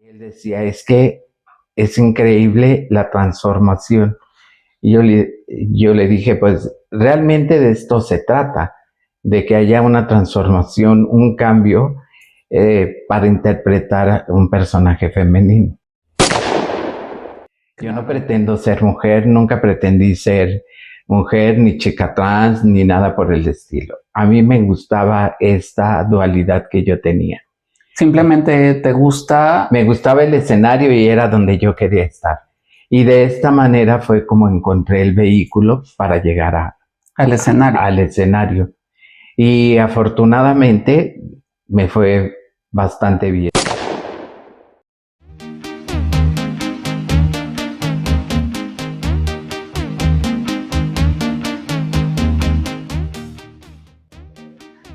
Él decía, es que es increíble la transformación. Y yo le dije, pues realmente de esto se trata, de que haya una transformación, un cambio para interpretar un personaje femenino. Yo no pretendo ser mujer, nunca pretendí ser mujer, ni chica trans, ni nada por el estilo. A mí me gustaba esta dualidad que yo tenía. Simplemente te gusta. Me gustaba el escenario y era donde yo quería estar. Y de esta manera fue como encontré el vehículo para llegar al escenario. Y afortunadamente me fue bastante bien.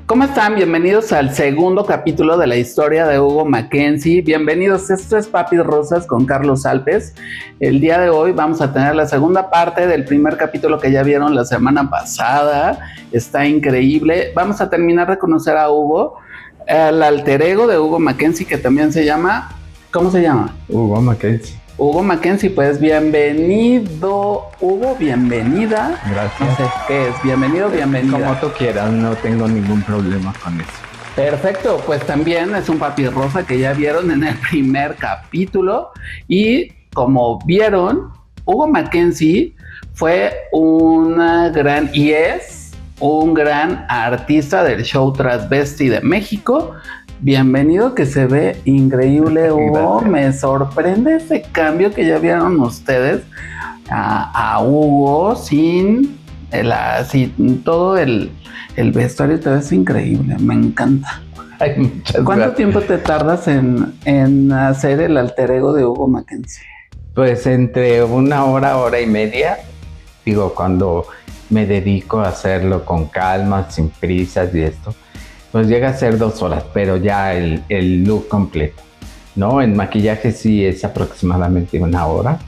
¿Cómo están? Bienvenidos al segundo capítulo de la historia de Hugo Mackenzie. Bienvenidos, esto es Papis Rosas con Carlos Alpes. El día de hoy vamos a tener la segunda parte del primer capítulo que ya vieron la semana pasada. Está increíble. Vamos a terminar de conocer a Hugo, el alter ego de Hugo Mackenzie, que también se llama... ¿Cómo se llama? Hugo Mackenzie. Hugo Mackenzie, pues bienvenido, Hugo, bienvenida. Gracias. No sé qué es, bienvenido, bienvenida. Como tú quieras, no tengo ningún problema con eso. Perfecto, pues también es un Papis Rosa que ya vieron en el primer capítulo. Y como vieron, Hugo Mackenzie fue una gran, y es un gran artista del show transvesti de México. Bienvenido, que se ve increíble, Hugo. Gracias. Me sorprende ese cambio que ya vieron ustedes a Hugo sin todo el vestuario. Te ves increíble, me encanta. Ay, muchas ¿Cuánto gracias. tiempo te tardas en hacer el alter ego de Hugo Mackenzie? Pues entre una hora y media. Digo, cuando me dedico a hacerlo con calma, sin prisas y esto, pues llega a ser 2 horas, pero ya el look completo, ¿no? En maquillaje sí es aproximadamente 1 hora.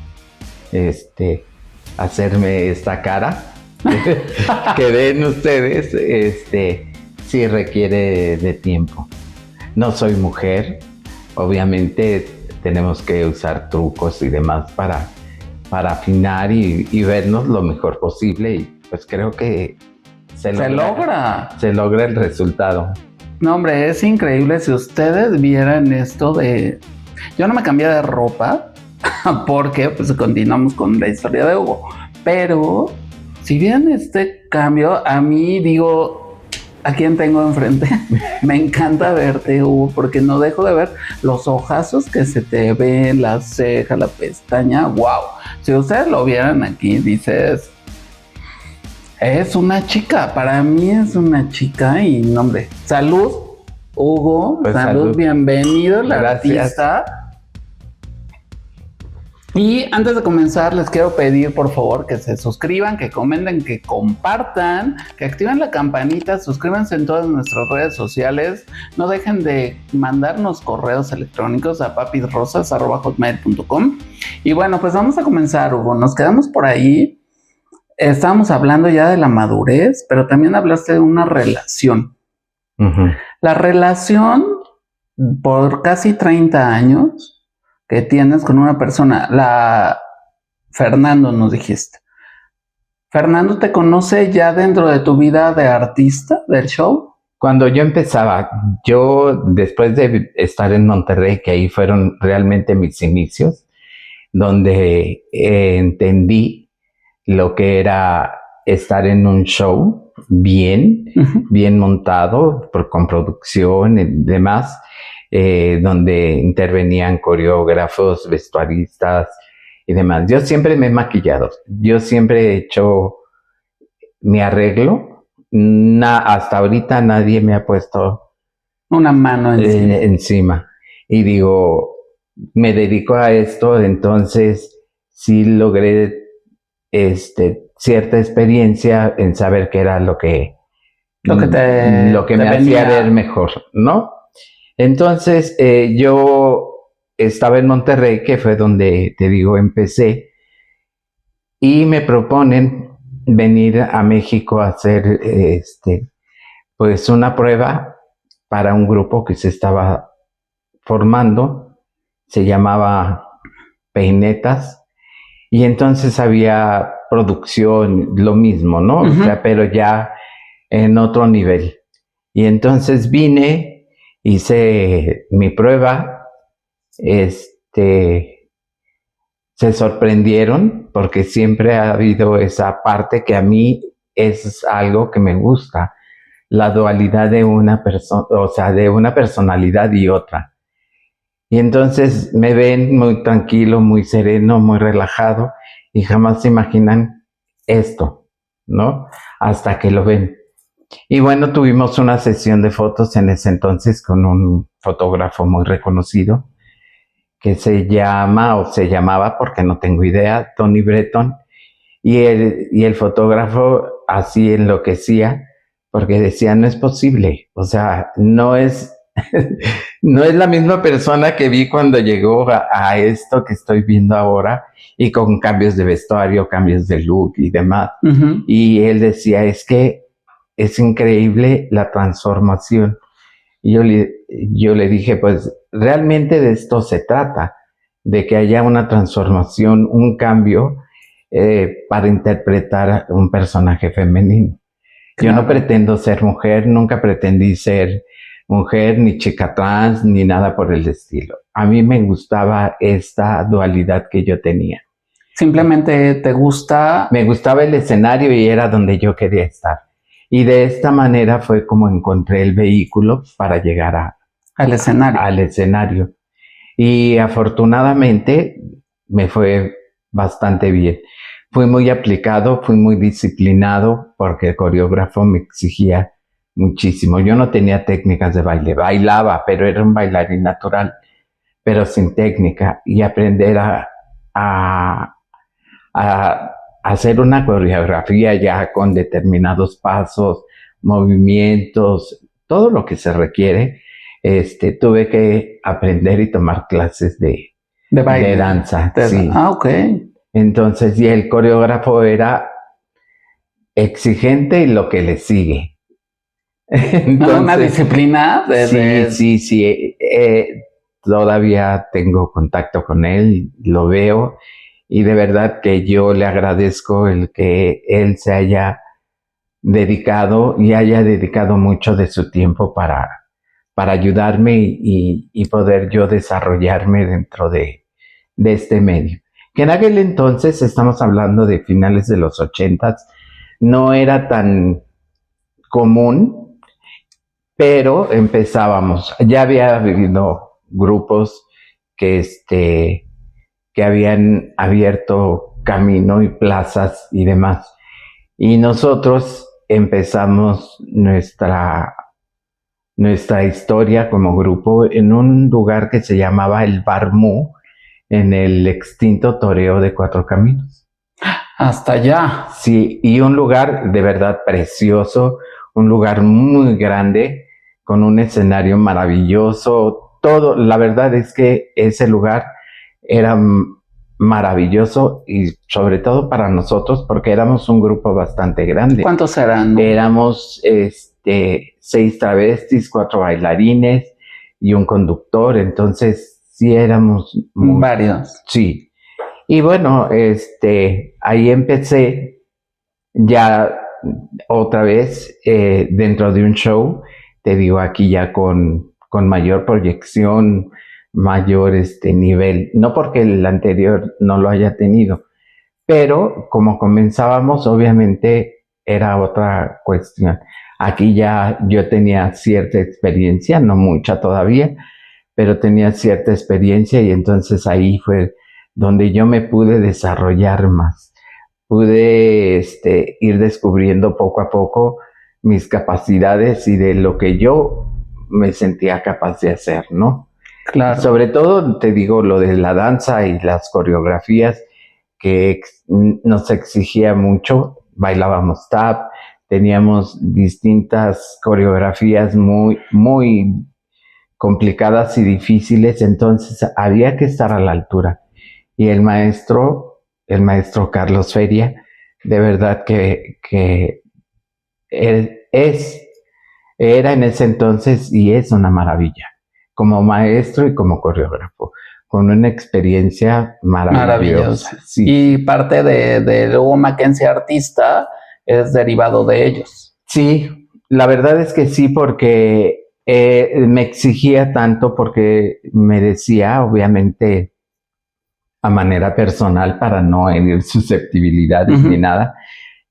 Hacerme esta cara que ven ustedes, sí requiere de tiempo. No soy mujer, obviamente tenemos que usar trucos y demás para afinar y vernos lo mejor posible, y pues creo que se logra el resultado. No, hombre, es increíble. Si ustedes vieran esto de... Yo no me cambié de ropa porque pues continuamos con la historia de Hugo. Pero si vieran este cambio, a mí digo, ¿a quién tengo enfrente? Me encanta verte, Hugo, porque no dejo de ver los ojazos que se te ven, la ceja, la pestaña. ¡Wow! Si ustedes lo vieran aquí, dices... Es una chica, para mí es una chica. Y no, hombre, salud, Hugo, pues salud, bienvenido, el artista. Y antes de comenzar, les quiero pedir, por favor, que se suscriban, que comenten, que compartan, que activen la campanita, suscríbanse en todas nuestras redes sociales. No dejen de mandarnos correos electrónicos a papisrosas@hotmail.com. Y bueno, pues vamos a comenzar, Hugo. Nos quedamos por ahí. Estábamos hablando ya de la madurez, pero también hablaste de una relación. La relación por casi 30 años que tienes con una persona, Fernando, nos dijiste. ¿Fernando te conoce ya dentro de tu vida de artista del show? Cuando yo empezaba, después de estar en Monterrey, que ahí fueron realmente mis inicios, donde entendí lo que era estar en un show bien montado, con producción y demás, donde intervenían coreógrafos, vestuaristas y demás. Yo siempre me he maquillado, yo siempre he hecho mi arreglo. Hasta ahorita nadie me ha puesto una mano encima. Y digo, me dedico a esto, entonces sí logré cierta experiencia en saber qué era lo que me hacía ver mejor, ¿no? Entonces yo estaba en Monterrey, que fue donde, te digo, empecé, y me proponen venir a México a hacer pues una prueba para un grupo que se estaba formando, se llamaba Peinetas, y entonces había producción, lo mismo, ¿no? O sea, pero ya en otro nivel. Y entonces vine, hice mi prueba, se sorprendieron porque siempre ha habido esa parte que a mí es algo que me gusta, la dualidad de una persona, o sea, de una personalidad y otra. Y entonces me ven muy tranquilo, muy sereno, muy relajado y jamás se imaginan esto, ¿no? Hasta que lo ven. Y bueno, tuvimos una sesión de fotos en ese entonces con un fotógrafo muy reconocido que se llama o se llamaba, porque no tengo idea, Tony Breton, y el fotógrafo así enloquecía porque decía, no es posible, o sea, no es, no es la misma persona que vi cuando llegó a esto que estoy viendo ahora, y con cambios de vestuario, cambios de look y demás. Y él decía, es que es increíble la transformación. Y yo le dije, pues realmente de esto se trata, de que haya una transformación, un cambio para interpretar un personaje femenino. Claro. Yo no pretendo ser mujer, nunca pretendí ser mujer, ni chica trans, ni nada por el estilo. A mí me gustaba esta dualidad que yo tenía. Simplemente te gusta... Me gustaba el escenario y era donde yo quería estar. Y de esta manera fue como encontré el vehículo para llegar al escenario. Y afortunadamente me fue bastante bien. Fui muy aplicado, fui muy disciplinado porque el coreógrafo me exigía muchísimo. Yo no tenía técnicas de baile, bailaba, pero era un bailarín natural, pero sin técnica. Y aprender a hacer una coreografía ya con determinados pasos, movimientos, todo lo que se requiere, tuve que aprender y tomar clases de baile, de danza. Sí. Ok. Entonces, y el coreógrafo era exigente y lo que le sigue. Entonces, una disciplina. Sí. Todavía tengo contacto con él, lo veo. Y de verdad que yo le agradezco el que él se haya dedicado y haya dedicado mucho de su tiempo para ayudarme y poder yo desarrollarme dentro de este medio. Que en aquel entonces, estamos hablando de finales de los 80s, no era tan común, pero empezábamos. Ya había habido grupos que habían abierto camino y plazas y demás. Y nosotros empezamos nuestra historia como grupo en un lugar que se llamaba el Bar Mu, en el extinto Toreo de Cuatro Caminos. Hasta allá. Sí, y un lugar de verdad precioso, un lugar muy grande, con un escenario maravilloso, todo. La verdad es que ese lugar era maravilloso y sobre todo para nosotros porque éramos un grupo bastante grande. ¿Cuántos eran? Éramos 6 travestis, 4 bailarines y un conductor, entonces sí éramos varios. Sí. Y bueno, ahí empecé ya otra vez dentro de un show, te digo, aquí ya con mayor proyección, mayor nivel, no porque el anterior no lo haya tenido, pero como comenzábamos, obviamente era otra cuestión. Aquí ya yo tenía cierta experiencia, no mucha todavía, pero tenía cierta experiencia y entonces ahí fue donde yo me pude desarrollar más. Pude ir descubriendo poco a poco mis capacidades y de lo que yo me sentía capaz de hacer, ¿no? Claro. Sobre todo, te digo, lo de la danza y las coreografías que nos exigía mucho. Bailábamos tap, teníamos distintas coreografías muy, muy complicadas y difíciles, entonces había que estar a la altura. Y el maestro Carlos Feria, de verdad que era en ese entonces y es una maravilla, como maestro y como coreógrafo. con una experiencia maravillosa. Sí. Y parte de Hugo Mackenzie artista es derivado de ellos. Sí, la verdad es que sí, porque me exigía tanto, porque me decía, obviamente, a manera personal, para no herir susceptibilidades ni nada,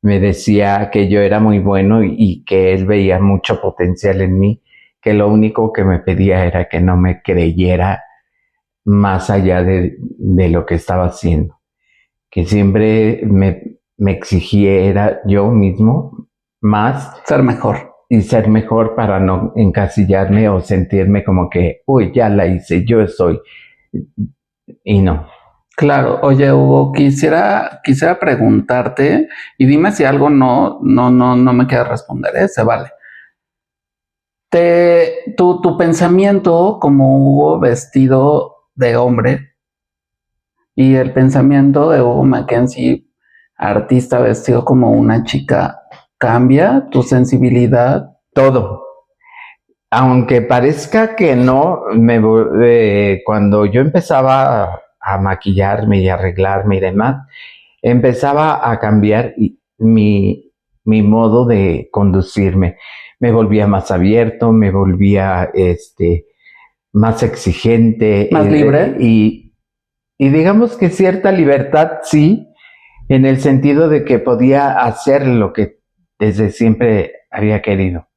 me decía que yo era muy bueno y que él veía mucho potencial en mí, que lo único que me pedía era que no me creyera más allá de lo que estaba haciendo, que siempre me exigiera yo mismo más. Ser mejor. Y ser mejor para no encasillarme o sentirme como que, uy, ya la hice, yo soy. Y no. Claro, oye Hugo, quisiera preguntarte, y dime si algo no me queda responder, se vale. Tu pensamiento como Hugo vestido de hombre y el pensamiento de Hugo Mackenzie, artista vestido como una chica, ¿cambia tu sensibilidad? Todo. Aunque parezca que no, cuando yo empezaba a maquillarme y arreglarme y demás, empezaba a cambiar mi modo de conducirme. Me volvía más abierto, me volvía más exigente. ¿Más libre? Y digamos que cierta libertad, sí, en el sentido de que podía hacer lo que desde siempre había querido,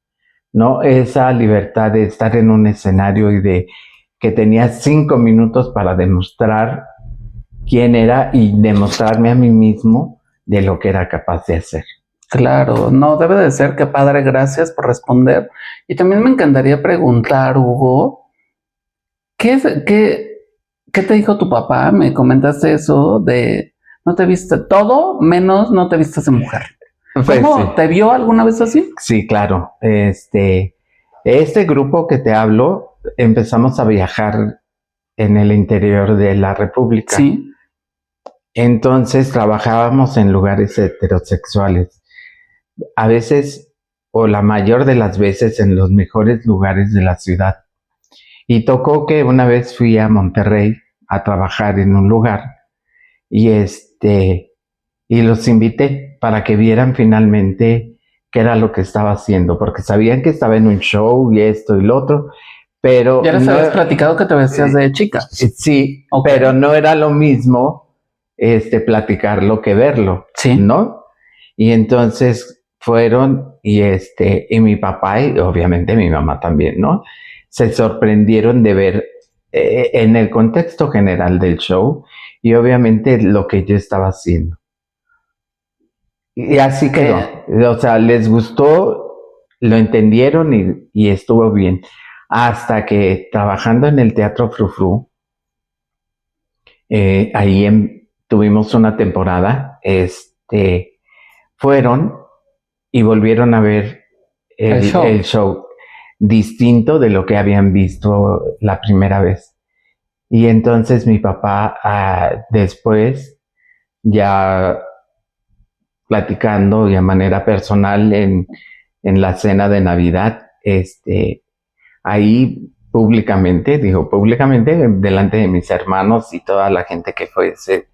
¿no? Esa libertad de estar en un escenario y de que tenía 5 minutos para demostrar quién era y demostrarme a mí mismo de lo que era capaz de hacer. Claro, no, debe de ser. Qué padre, gracias por responder. Y también me encantaría preguntar, Hugo, ¿qué te dijo tu papá? Me comentaste eso de no te viste todo, menos no te vistes de mujer. Pues, ¿Cómo? sí. ¿Te vio alguna vez así? Sí, claro. Este grupo que te hablo, empezamos a viajar en el interior de la República. Sí. Entonces trabajábamos en lugares heterosexuales. A veces, o la mayor de las veces, en los mejores lugares de la ciudad. Y tocó que una vez fui a Monterrey a trabajar en un lugar y y los invité para que vieran finalmente qué era lo que estaba haciendo, porque sabían que estaba en un show y esto y lo otro, pero ya les habías platicado que te vestías de chica. Sí, okay. Pero no era lo mismo platicarlo que verlo, sí, ¿no? Y entonces fueron y mi papá y obviamente mi mamá también, ¿no? Se sorprendieron de ver en el contexto general del show y obviamente lo que yo estaba haciendo. Y así quedó. O sea, les gustó, lo entendieron y estuvo bien. Hasta que trabajando en el Teatro Frufru, ahí tuvimos una temporada, fueron y volvieron a ver el show distinto de lo que habían visto la primera vez. Y entonces mi papá después, ya platicando y a manera personal en la cena de Navidad, ahí públicamente, delante de mis hermanos y toda la gente que fue ese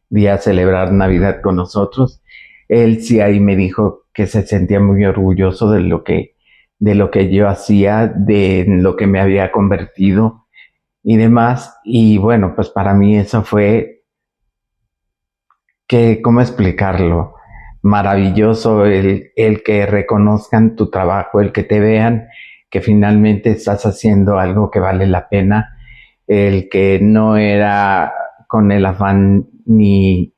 día a celebrar Navidad con nosotros, él sí ahí me dijo que se sentía muy orgulloso de lo que yo hacía, de lo que me había convertido y demás. Y bueno, pues para mí eso fue ¿cómo explicarlo? Maravilloso el que reconozcan tu trabajo, el que te vean que finalmente estás haciendo algo que vale la pena, el que no era con el afán ni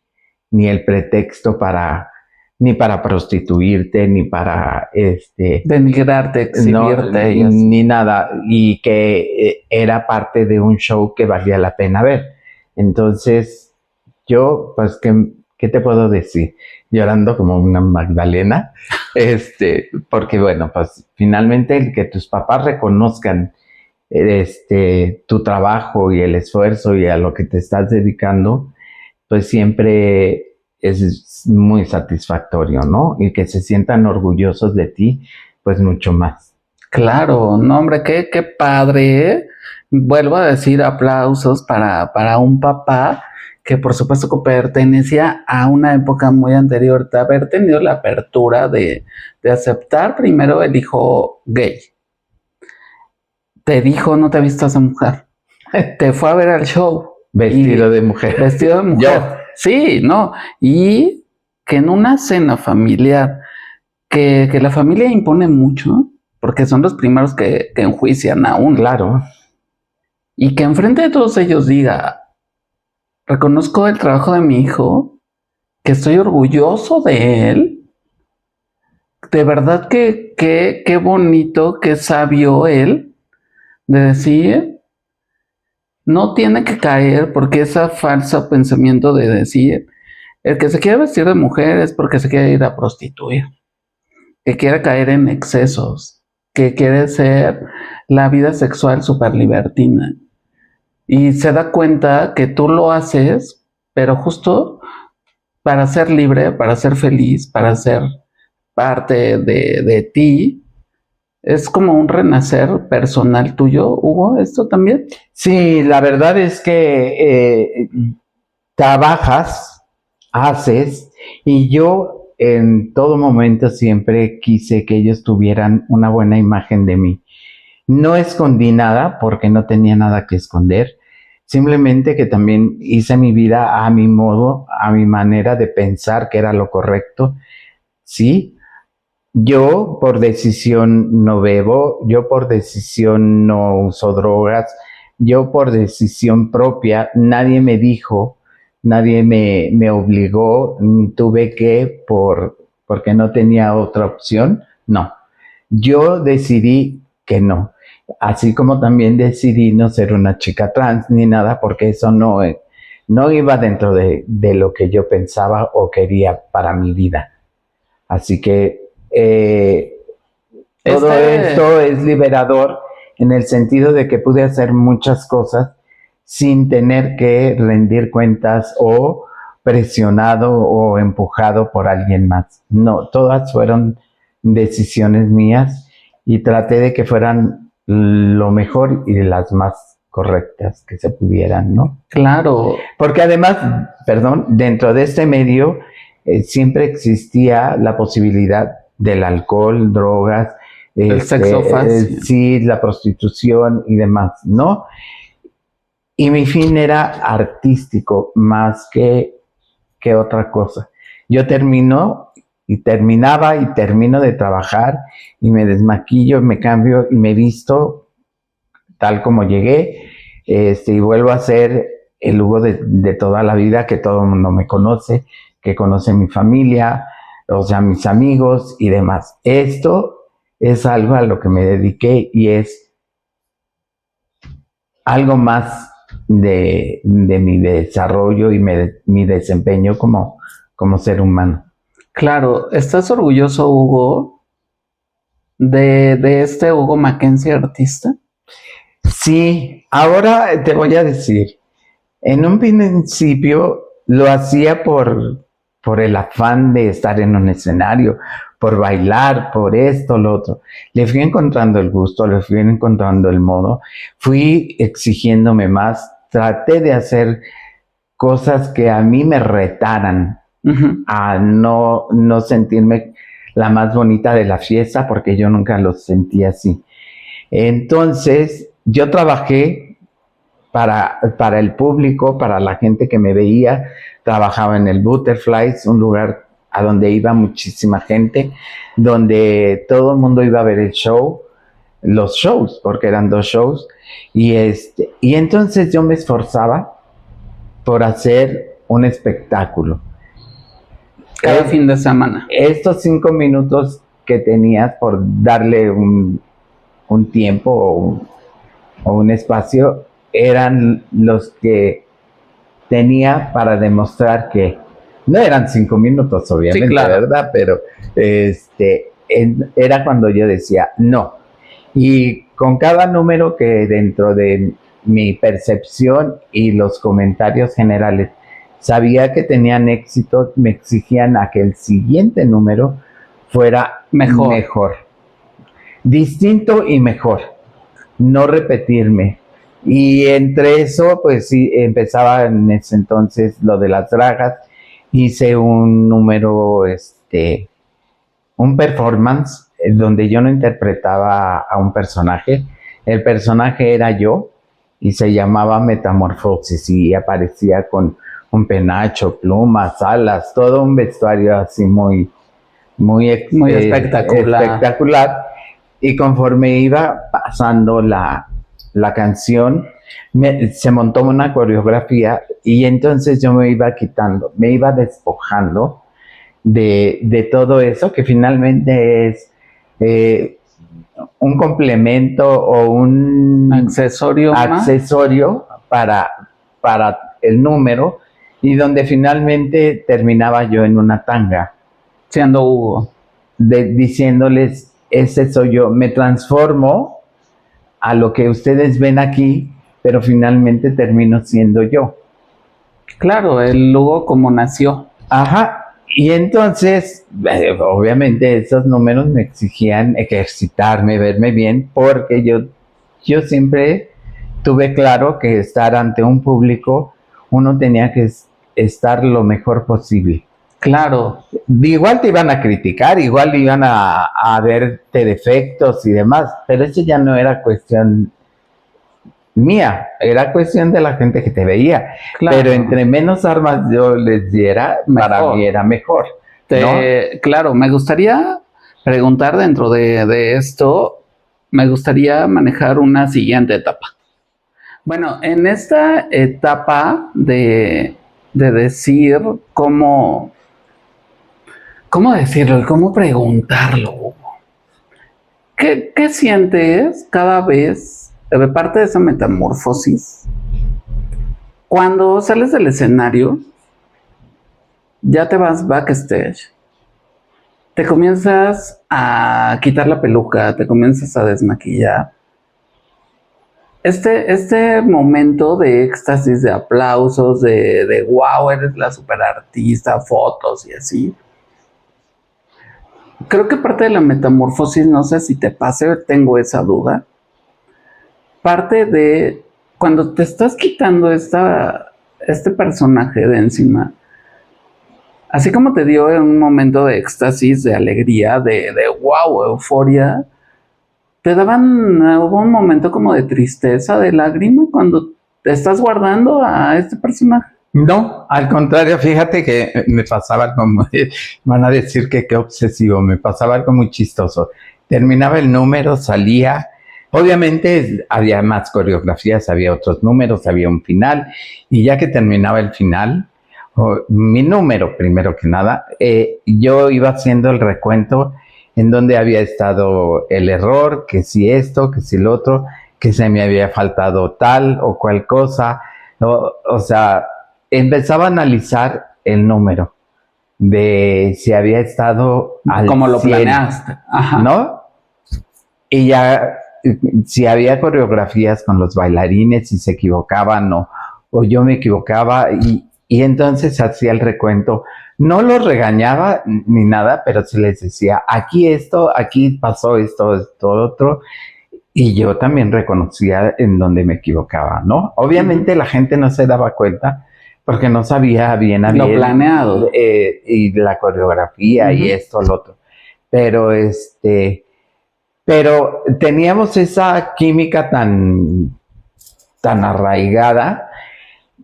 el pretexto ni para prostituirte, ni para denigrarte, exhibirte, no, ni nada, y que era parte de un show que valía la pena ver. Entonces, yo, pues, ¿qué te puedo decir? Llorando como una Magdalena, porque bueno, pues finalmente el que tus papás reconozcan tu trabajo y el esfuerzo y a lo que te estás dedicando, pues siempre es muy satisfactorio, ¿no? Y que se sientan orgullosos de ti, pues mucho más. Claro, no hombre, qué padre, ¿eh? vuelvo a decir aplausos para un papá que por supuesto que pertenecía a una época muy anterior, de haber tenido la apertura de aceptar primero el hijo gay. Te dijo, no te vistas de mujer. Te fue a ver al show. Vestido de mujer. Vestido de mujer. Yo. Sí, no. Y que en una cena familiar, que la familia impone mucho, porque son los primeros que enjuician a uno. Claro. Y que enfrente de todos ellos diga, reconozco el trabajo de mi hijo, que estoy orgulloso de él. De verdad que qué bonito, qué sabio él de decir, no tiene que caer porque ese falso pensamiento de decir, el que se quiere vestir de mujer es porque se quiere ir a prostituir, que quiere caer en excesos, que quiere ser la vida sexual súper libertina. Y se da cuenta que tú lo haces, pero justo para ser libre, para ser feliz, para ser parte de ti. Es como un renacer personal tuyo, Hugo, ¿esto también? Sí, la verdad es que trabajas, haces, y yo en todo momento siempre quise que ellos tuvieran una buena imagen de mí. No escondí nada porque no tenía nada que esconder, simplemente que también hice mi vida a mi modo, a mi manera de pensar que era lo correcto, ¿sí? Yo por decisión no bebo, yo por decisión no uso drogas, yo por decisión propia, nadie me dijo, nadie me obligó, ni tuve que porque no tenía otra opción, no. Yo decidí que no, así como también decidí no ser una chica trans ni nada, porque eso no iba dentro de lo que yo pensaba o quería para mi vida. Así que todo esto es liberador en el sentido de que pude hacer muchas cosas sin tener que rendir cuentas o presionado o empujado por alguien más. No, todas fueron decisiones mías y traté de que fueran lo mejor y las más correctas que se pudieran, ¿no? Claro. Porque además, perdón, dentro de este medio siempre existía la posibilidad del alcohol, drogas, el sexo fácil. Sí, la prostitución y demás, ¿no? Y mi fin era artístico más que otra cosa. Yo termino y termino de trabajar y me desmaquillo, me cambio y me visto tal como llegué, y vuelvo a ser el Hugo de toda la vida, que todo el mundo me conoce, que conoce mi familia, o sea, mis amigos y demás. Esto es algo a lo que me dediqué y es algo más de mi desarrollo y mi desempeño como ser humano. Claro, ¿estás orgulloso, Hugo, de este Hugo Mackenzie artista? Sí, ahora te voy a decir, en un principio lo hacía por el afán de estar en un escenario, por bailar, por esto, lo otro. Le fui encontrando el gusto, le fui encontrando el modo, fui exigiéndome más, traté de hacer cosas que a mí me retaran a no sentirme la más bonita de la fiesta, porque yo nunca lo sentí así. Entonces, yo trabajé para el público, para la gente que me veía. Trabajaba en el Butterflies, un lugar a donde iba muchísima gente, donde todo el mundo iba a ver el show, los shows, porque eran 2 shows, y entonces yo me esforzaba por hacer un espectáculo. Cada fin de semana. Estos 5 minutos que tenías por darle un tiempo o un espacio eran los que tenía para demostrar que no eran 5 minutos, obviamente, sí, claro, ¿verdad? Pero era cuando yo decía no. Y con cada número que dentro de mi percepción y los comentarios generales sabía que tenían éxito, me exigían a que el siguiente número fuera mejor. Distinto y mejor. No repetirme. Y entre eso, pues sí, empezaba en ese entonces lo de las dragas. Hice un número, un performance donde yo no interpretaba a un personaje. El personaje era yo y se llamaba Metamorfosis y aparecía con un penacho, plumas, alas, todo un vestuario así muy espectacular. Y conforme iba pasando la canción, se montó una coreografía y entonces yo me iba quitando, me iba despojando de todo eso que finalmente es un complemento o un accesorio para el número y donde finalmente terminaba yo en una tanga. Siendo Hugo. Diciéndoles, ese soy yo, me transformo a lo que ustedes ven aquí, pero finalmente termino siendo yo. Claro, el Hugo como nació. Ajá, y entonces, obviamente esos números me exigían ejercitarme, verme bien, porque yo siempre tuve claro que estar ante un público, uno tenía que estar lo mejor posible. Claro. Igual te iban a criticar, igual iban a verte defectos y demás, pero eso ya no era cuestión mía, era cuestión de la gente que te veía. Claro. Pero entre menos armas yo les diera, mejor. Para mí era mejor. ¿No? Claro, me gustaría preguntar dentro de esto, me gustaría manejar una siguiente etapa. Bueno, en esta etapa de decir cómo decirlo y cómo preguntarlo. ¿Qué sientes cada vez, de parte de esa metamorfosis, cuando sales del escenario, ya te vas backstage, te comienzas a quitar la peluca, te comienzas a desmaquillar? Este momento de éxtasis, de aplausos, de wow, eres la superartista, fotos y así. Creo que parte de la metamorfosis, no sé si te pase, tengo esa duda. Parte de cuando te estás quitando este personaje de encima, así como te dio en un momento de éxtasis, de alegría, de wow, euforia, te hubo un momento como de tristeza, de lágrima, cuando te estás guardando a este personaje. No, al contrario, fíjate que me pasaba algo van a decir que qué obsesivo, me pasaba algo muy chistoso. Terminaba el número, salía, obviamente había más coreografías, había otros números, había un final, y ya que terminaba el final, mi número primero que nada, yo iba haciendo el recuento en donde había estado el error, que si esto, que si lo otro, que se me había faltado tal o cual cosa, o sea, empezaba a analizar el número de si había estado al como lo 100, planeaste. Ajá. ¿No? Y ya, si había coreografías con los bailarines, si se equivocaban o yo me equivocaba, y entonces hacía el recuento. No los regañaba ni nada, pero se les decía, aquí esto, aquí pasó esto otro, y yo también reconocía en donde me equivocaba, ¿no? Obviamente la gente no se daba cuenta, porque no sabía bien a bien lo planeado y la coreografía y esto, lo otro. Pero pero teníamos esa química tan arraigada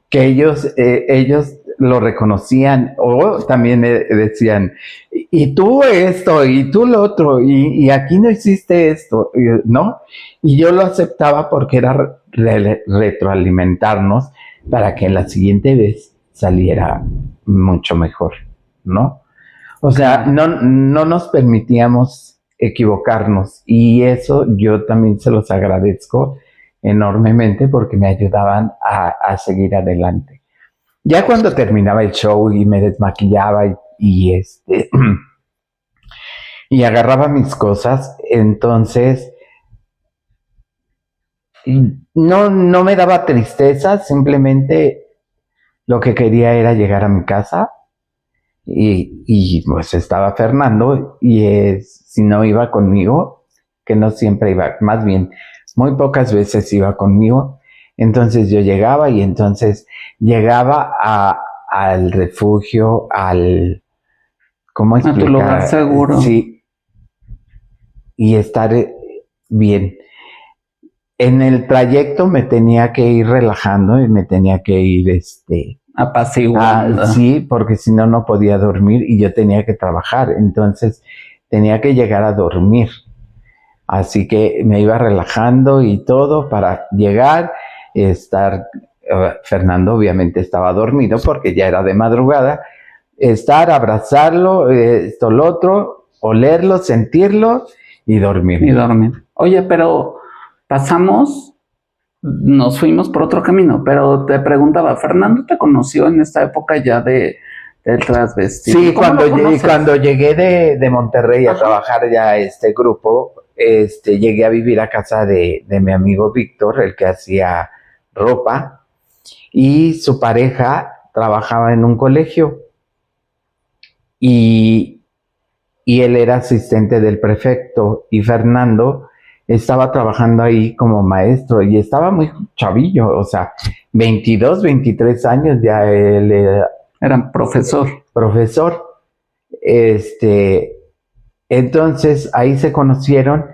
que ellos lo reconocían o también me decían, y tú esto, y tú lo otro, y aquí no hiciste esto, ¿no? Y yo lo aceptaba porque era retroalimentarnos para que la siguiente vez saliera mucho mejor, ¿no? O sea, no nos permitíamos equivocarnos y eso yo también se los agradezco enormemente porque me ayudaban a seguir adelante. Ya cuando terminaba el show y me desmaquillaba y agarraba mis cosas, entonces no me daba tristeza, simplemente lo que quería era llegar a mi casa y pues estaba Fernando y si no iba conmigo, que no siempre iba, más bien muy pocas veces iba conmigo, Entonces yo llegaba y entonces llegaba al refugio, ¿cómo explicar? A tu lugar seguro. Sí, y estar bien. En el trayecto me tenía que ir relajando y me tenía que ir apaciguando. Sí, porque si no, no podía dormir y yo tenía que trabajar. Entonces tenía que llegar a dormir. Así que me iba relajando y todo para llegar, estar. Fernando obviamente estaba dormido porque ya era de madrugada. Estar, abrazarlo, esto, lo otro, olerlo, sentirlo y dormir. Y dormir. Oye, pero nos fuimos por otro camino, pero te preguntaba, ¿Fernando te conoció en esta época ya del transvestido? Sí, cuando llegué de Monterrey a trabajar ya a este grupo, llegué a vivir a casa de mi amigo Víctor, el que hacía ropa, y su pareja trabajaba en un colegio y él era asistente del prefecto y Fernando estaba trabajando ahí como maestro y estaba muy chavillo, o sea, 22, 23 años ya él era profesor. Entonces ahí se conocieron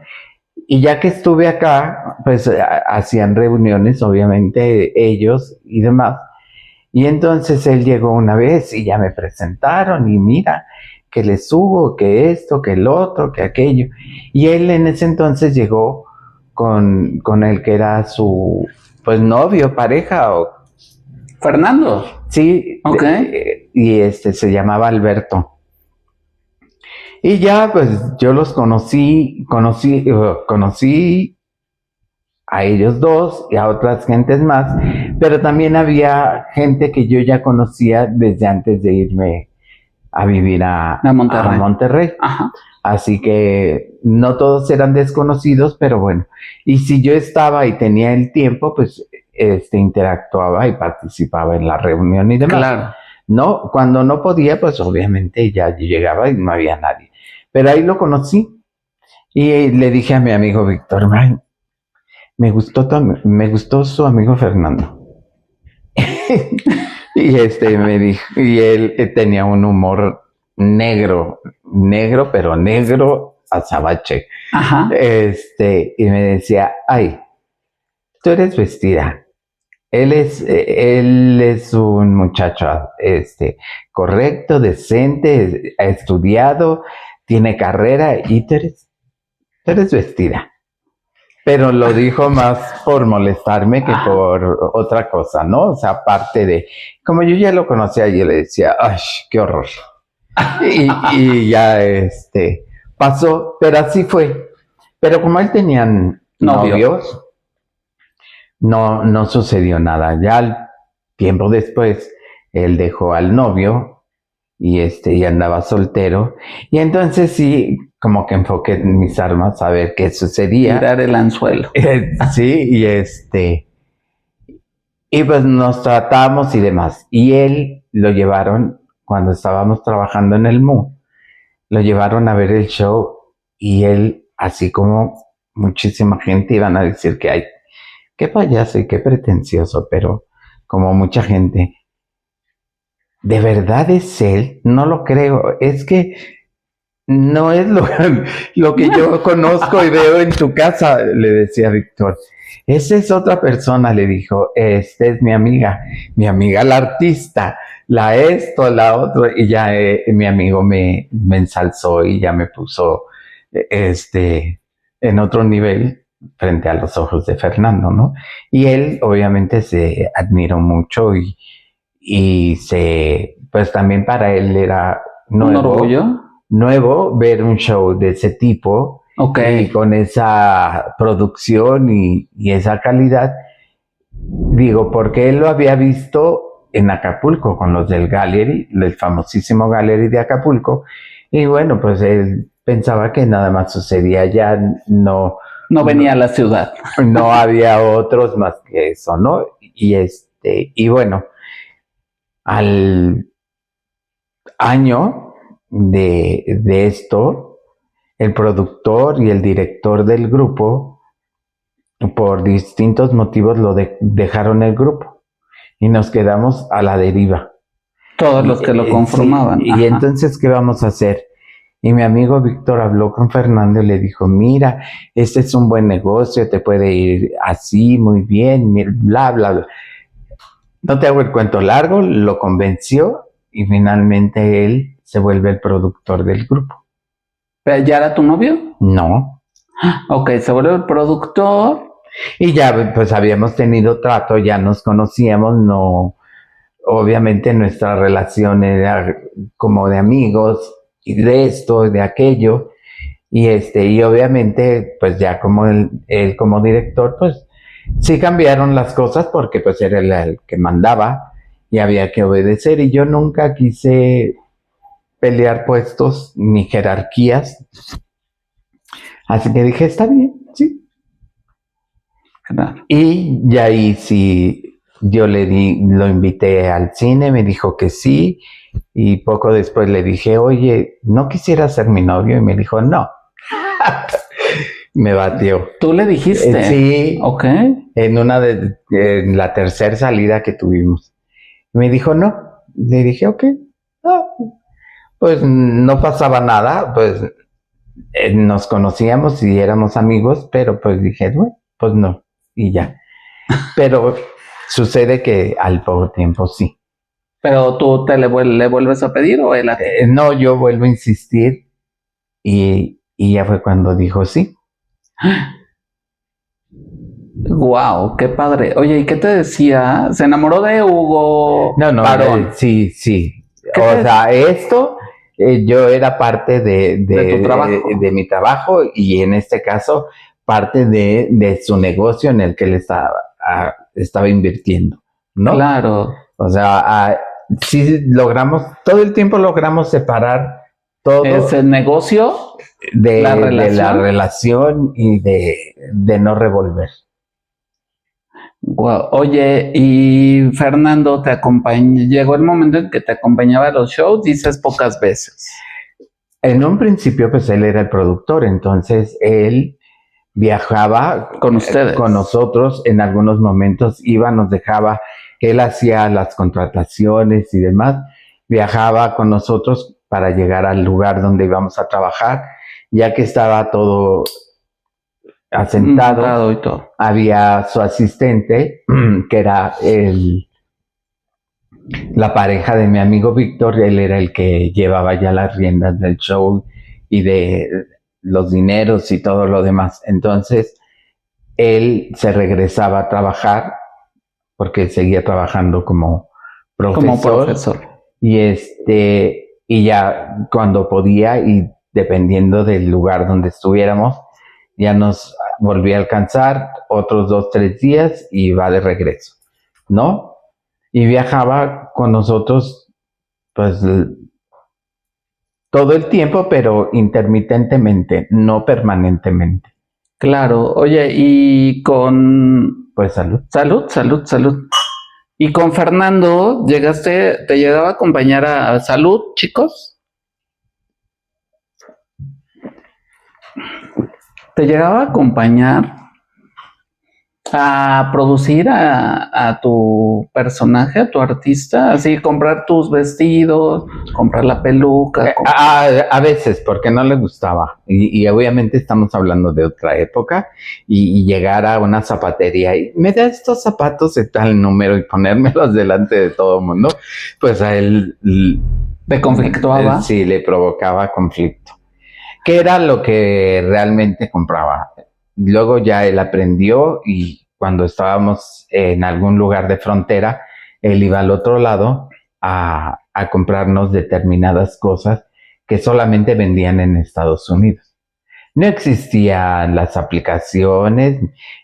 y ya que estuve acá, pues hacían reuniones, obviamente, ellos y demás. Y entonces él llegó una vez y ya me presentaron y mira, que le subo, que esto, que el otro, que aquello. Y él en ese entonces llegó con el que era su, pues novio, pareja. Fernando. Sí, ok. Y se llamaba Alberto. Y ya, pues yo los conocí a ellos dos y a otras gentes más, pero también había gente que yo ya conocía desde antes de irme a vivir a Monterrey. Ajá. Así que no todos eran desconocidos, pero bueno. Y si yo estaba y tenía el tiempo, pues interactuaba y participaba en la reunión y demás. Claro. No, cuando no podía, pues obviamente ya llegaba y no había nadie. Pero ahí lo conocí y le dije a mi amigo Víctor, me gustó su amigo Fernando. Y me dijo, y él tenía un humor negro, pero negro azabache. Ajá. Y me decía, ay, tú eres vestida. Él es un muchacho, correcto, decente, ha estudiado, tiene carrera y tú eres vestida. Pero lo dijo más por molestarme que por otra cosa, ¿no? O sea, aparte de, como yo ya lo conocía, yo le decía, ¡ay, qué horror! Y ya pasó, pero así fue. Pero como él tenían novios, no sucedió nada. Ya al tiempo después, él dejó al novio y andaba soltero. Y entonces sí, como que enfoqué mis armas a ver qué sucedía. Tirar el anzuelo. Sí, y pues nos tratamos y demás. Y él lo llevaron, cuando estábamos trabajando en el MU, lo llevaron a ver el show y él, así como muchísima gente iban a decir que hay, qué payaso y qué pretencioso, pero como mucha gente, ¿de verdad es él? No lo creo. Es que no es lo que yo conozco y veo en tu casa, le decía Víctor. Esa es otra persona, le dijo. Esta es mi amiga la artista, la esto, la otro. Y ya mi amigo me ensalzó y ya me puso en otro nivel frente a los ojos de Fernando, ¿no? Y él obviamente se admiró mucho y pues también para él era un orgullo. Nuevo ver un show de ese tipo y con esa producción y esa calidad. Digo, porque él lo había visto en Acapulco con los del Gallery, el famosísimo Gallery de Acapulco, y bueno, pues él pensaba que nada más sucedía allá, no venía a la ciudad. No había otros más que eso, ¿no? Y bueno, al año de esto, el productor y el director del grupo por distintos motivos dejaron el grupo y nos quedamos a la deriva. Todos los que lo conformaban. Sí, y entonces, ¿qué vamos a hacer? Y mi amigo Víctor habló con Fernando y le dijo, mira, este es un buen negocio, te puede ir así, muy bien, bla, bla, bla. No te hago el cuento largo, lo convenció y finalmente él se vuelve el productor del grupo. ¿Pero ya era tu novio? No. Ok, se vuelve el productor. Y ya pues habíamos tenido trato, ya nos conocíamos, no, obviamente nuestra relación era como de amigos, y de esto, y de aquello, y obviamente, pues ya como él como director, pues sí cambiaron las cosas porque pues era el que mandaba y había que obedecer, y yo nunca quise pelear puestos ni jerarquías, así que dije, está bien, sí. Claro. Y ahí sí, yo lo invité al cine, me dijo que sí, y poco después le dije, oye, ¿no quisiera ser mi novio? Y me dijo, no. Me batió. ¿Tú le dijiste? Sí. Ok. En la tercera salida que tuvimos. Me dijo, no. Le dije, ok. No. Pues no pasaba nada, pues nos conocíamos y éramos amigos, pero pues dije, bueno, pues no, y ya. Pero sucede que al poco tiempo sí. ¿Pero tú le vuelves a pedir o él a ti? No, yo vuelvo a insistir y ya fue cuando dijo sí. Wow, qué padre. Oye, ¿y qué te decía? ¿Se enamoró de Hugo? No, sí. O sea, esto yo era parte de tu trabajo, de mi trabajo, y en este caso parte de su negocio en el que él estaba invirtiendo, ¿no? Claro. O sea, sí todo el tiempo logramos separar todo ese negocio de la relación y de no revolver. Wow. Oye, y Fernando llegó el momento en que te acompañaba a los shows, dices pocas veces. En un principio, pues él era el productor, entonces él viajaba con ustedes, con nosotros, en algunos momentos iba, nos dejaba, él hacía las contrataciones y demás, viajaba con nosotros para llegar al lugar donde íbamos a trabajar, ya que estaba todo asentado, y todo. Había su asistente, que era la pareja de mi amigo Víctor, él era el que llevaba ya las riendas del show y de los dineros y todo lo demás. Entonces, él se regresaba a trabajar porque seguía trabajando como profesor. Y ya cuando podía, y dependiendo del lugar donde estuviéramos, ya nos volvía a alcanzar otros 2, 3 días y va de regreso, ¿no? Y viajaba con nosotros, pues, todo el tiempo, pero intermitentemente, no permanentemente. Claro. Oye, y con... Pues salud. Salud. Y con Fernando, ¿te llegaba a acompañar a salud, chicos? ¿Te llegaba a acompañar a producir a tu personaje, a tu artista? Así, comprar tus vestidos, comprar la peluca. A veces, porque no le gustaba. Y obviamente estamos hablando de otra época. Y llegar a una zapatería y me da estos zapatos de tal número y ponérmelos delante de todo el mundo, pues a él... ¿Te conflictuaba? Sí, le provocaba conflicto. ¿Qué era lo que realmente compraba? Luego ya él aprendió, y cuando estábamos en algún lugar de frontera, él iba al otro lado a comprarnos determinadas cosas que solamente vendían en Estados Unidos. No existían las aplicaciones,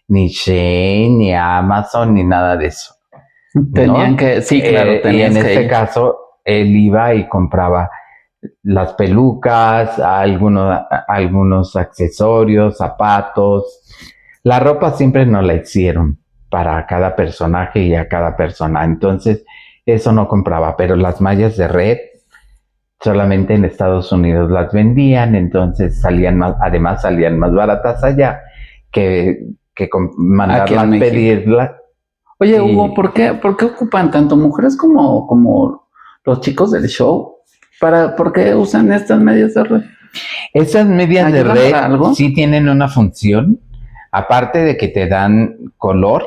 ni Shein, ni Amazon, ni nada de eso. Tenían, ¿no? Que, sí, claro, y en este caso, él iba y compraba las pelucas, algunos accesorios, zapatos. La ropa siempre nos la hicieron para cada personaje y a cada persona. Entonces, eso no compraba, pero las mallas de red solamente en Estados Unidos las vendían, entonces además salían más baratas allá que mandarlas pedirla. Oye, Hugo, ¿por qué ocupan tanto mujeres como los chicos del show? ¿Por qué usan estas medias de red? Esas medias de red sí tienen una función, aparte de que te dan color,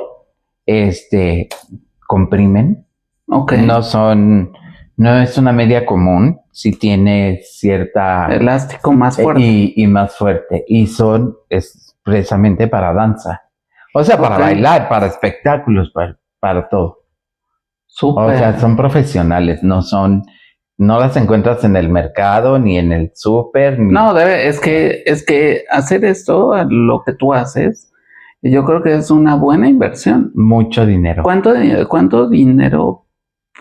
comprimen. Okay. No es una media común, sí tiene cierta... Elástico más fuerte. Y más fuerte. Y son expresamente para danza. O sea, para bailar, para espectáculos, para todo. Súper. O sea, son profesionales, no las encuentras en el mercado, ni en el súper. No, es que hacer esto, lo que tú haces, yo creo que es una buena inversión. Mucho dinero. ¿Cuánto dinero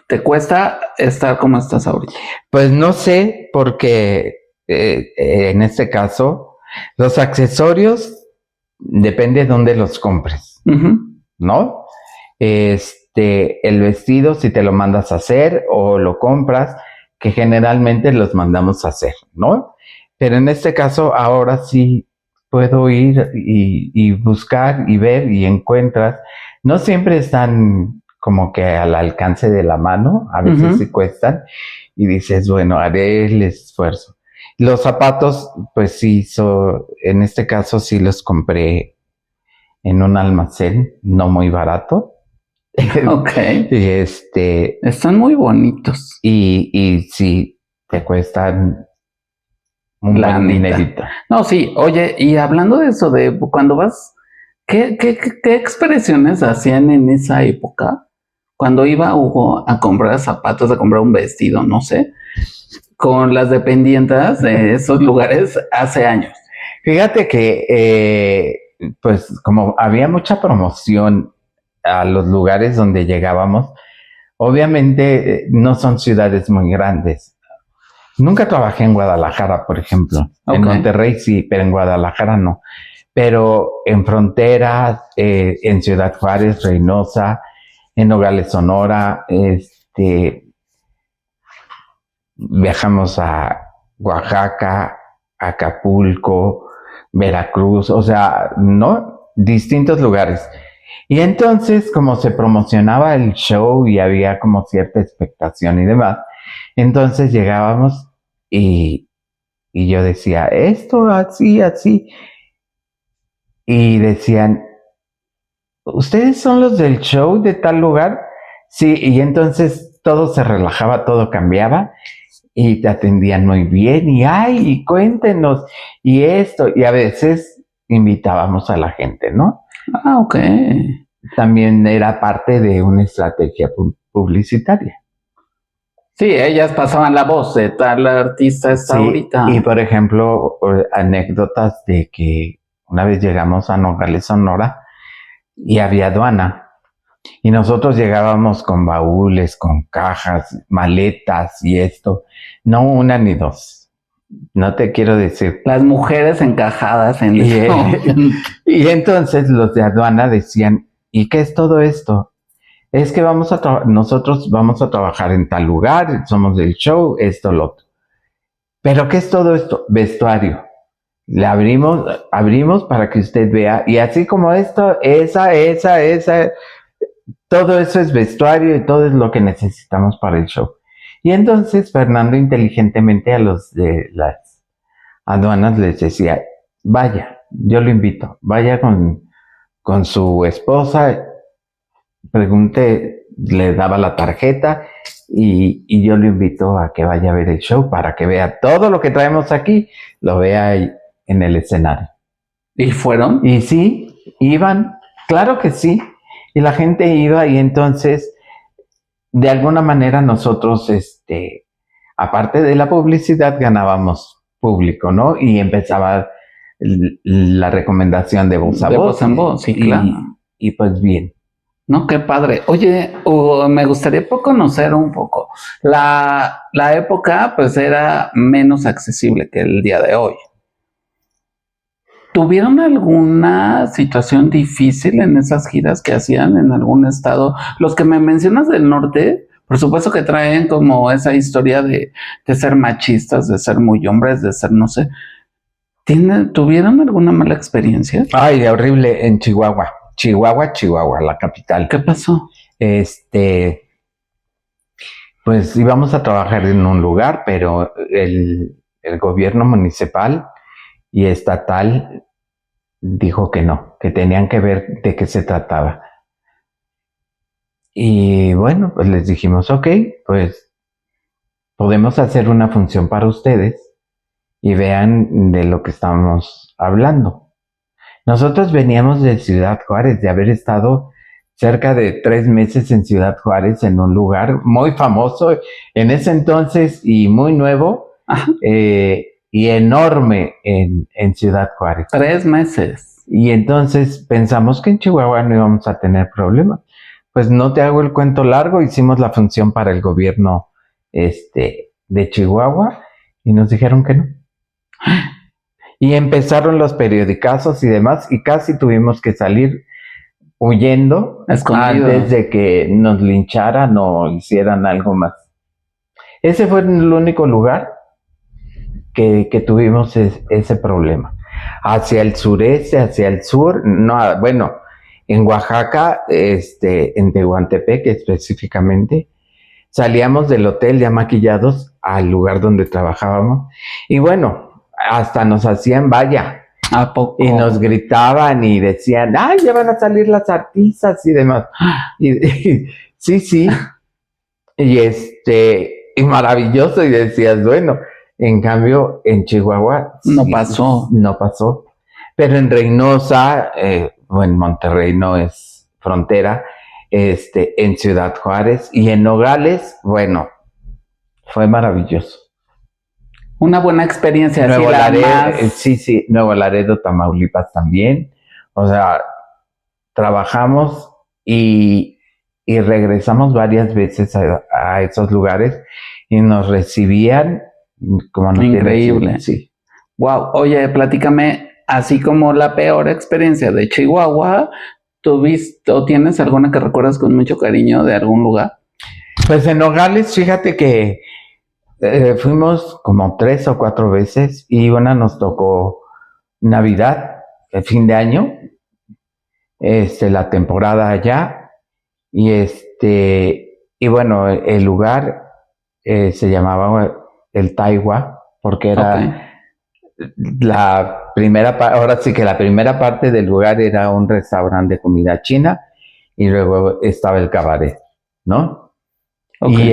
te cuesta estar como estás ahorita? Pues no sé, porque en este caso, los accesorios depende de dónde los compres, ¿no? El vestido, si te lo mandas a hacer o lo compras, que generalmente los mandamos a hacer, ¿no? Pero en este caso, ahora sí puedo ir y buscar y ver y encuentras. No siempre están como que al alcance de la mano, a veces sí cuestan, y dices, bueno, haré el esfuerzo. Los zapatos, pues sí, en este caso sí los compré en un almacén no muy barato. Ok. Están muy bonitos. Y sí, te cuestan un buen dinerito. No, sí, oye, y hablando de eso, de cuando vas, ¿qué expresiones hacían en esa época? Cuando iba Hugo a comprar zapatos, a comprar un vestido, no sé, con las dependientas de esos lugares hace años. Fíjate que, pues como había mucha promoción a los lugares donde llegábamos, obviamente no son ciudades muy grandes. Nunca trabajé en Guadalajara, por ejemplo. En Monterrey sí, pero en Guadalajara no. Pero en Fronteras, en Ciudad Juárez, Reynosa, en Nogales, Sonora, viajamos a Oaxaca, Acapulco, Veracruz, o sea, ¿no? Distintos lugares. Y entonces, como se promocionaba el show y había como cierta expectación y demás, entonces llegábamos y yo decía, esto así, así. Y decían, ¿ustedes son los del show de tal lugar? Sí, y entonces todo se relajaba, todo cambiaba y te atendían muy bien y ay, cuéntenos y esto, y a veces invitábamos a la gente, ¿no? Ah, ok. También era parte de una estrategia publicitaria. Sí, ellas pasaban la voz de tal artista está ahorita. Y por ejemplo, anécdotas de que una vez llegamos a Nogales, Sonora, y había aduana. Y nosotros llegábamos con baúles, con cajas, maletas y esto. No una ni dos. No te quiero decir. Las mujeres encajadas en y entonces los de aduana decían, ¿y qué es todo esto? Es que nosotros vamos a trabajar en tal lugar, somos del show, esto, lo otro. ¿Pero qué es todo esto? Vestuario. Le abrimos para que usted vea. Y así como esto, esa, todo eso es vestuario y todo es lo que necesitamos para el show. Y entonces Fernando inteligentemente a los de las aduanas les decía, vaya, yo lo invito, vaya con su esposa, pregunte, le daba la tarjeta y yo lo invito a que vaya a ver el show para que vea todo lo que traemos aquí, lo vea en el escenario. ¿Y fueron? Y sí, iban, claro que sí. Y la gente iba y entonces, de alguna manera nosotros, aparte de la publicidad, ganábamos público, ¿no? Y empezaba la recomendación de voz a voz. De voz en voz, sí, claro. Y pues bien. No, qué padre. Oye, me gustaría conocer un poco. La época, pues, era menos accesible que el día de hoy. ¿Tuvieron alguna situación difícil en esas giras que hacían en algún estado? Los que me mencionas del norte, por supuesto que traen como esa historia de ser machistas, de ser muy hombres, de ser, no sé. ¿Tuvieron alguna mala experiencia? Ay, horrible en Chihuahua. Chihuahua, la capital. ¿Qué pasó? Pues íbamos a trabajar en un lugar, pero el gobierno municipal y estatal dijo que no, que tenían que ver de qué se trataba. Y bueno, pues les dijimos, ok, pues podemos hacer una función para ustedes y vean de lo que estamos hablando. Nosotros veníamos de Ciudad Juárez, de haber estado cerca de 3 meses en Ciudad Juárez, en un lugar muy famoso en ese entonces y muy nuevo y enorme en Ciudad Juárez. 3 meses. Y entonces pensamos que en Chihuahua no íbamos a tener problemas. Pues no te hago el cuento largo, hicimos la función para el gobierno de Chihuahua y nos dijeron que no. Y empezaron los periodicazos y demás y casi tuvimos que salir huyendo escondido antes de que nos lincharan o hicieran algo más. Ese fue el único lugar que tuvimos ese problema. Hacia el sureste, hacia el sur, no, bueno, en Oaxaca, en Tehuantepec específicamente, salíamos del hotel ya maquillados al lugar donde trabajábamos y bueno, hasta nos hacían vaya. ¿A poco? Y nos gritaban y decían, ¡ay, ya van a salir las artistas y demás! Sí. Y maravilloso. Y decías, bueno, en cambio, en Chihuahua no pasó. No pasó. Pero en Reynosa, en Monterrey no es frontera, en Ciudad Juárez y en Nogales, bueno, fue maravilloso. Una buena experiencia. Nuevo Laredo, sí, Nuevo Laredo, Tamaulipas también. O sea, trabajamos y regresamos varias veces a esos lugares y nos recibían como no. Increíble. Sí. Wow. Oye, platícame, así como la peor experiencia de Chihuahua, ¿tuviste o tienes alguna que recuerdas con mucho cariño de algún lugar? Pues en Nogales, fíjate que fuimos como 3 o 4 veces y una nos tocó Navidad, el fin de año, la temporada allá y bueno, el lugar se llamaba el Taiwa porque era la primera, ahora sí que la primera parte del lugar era un restaurante de comida china y luego estaba el cabaret, ¿no? Y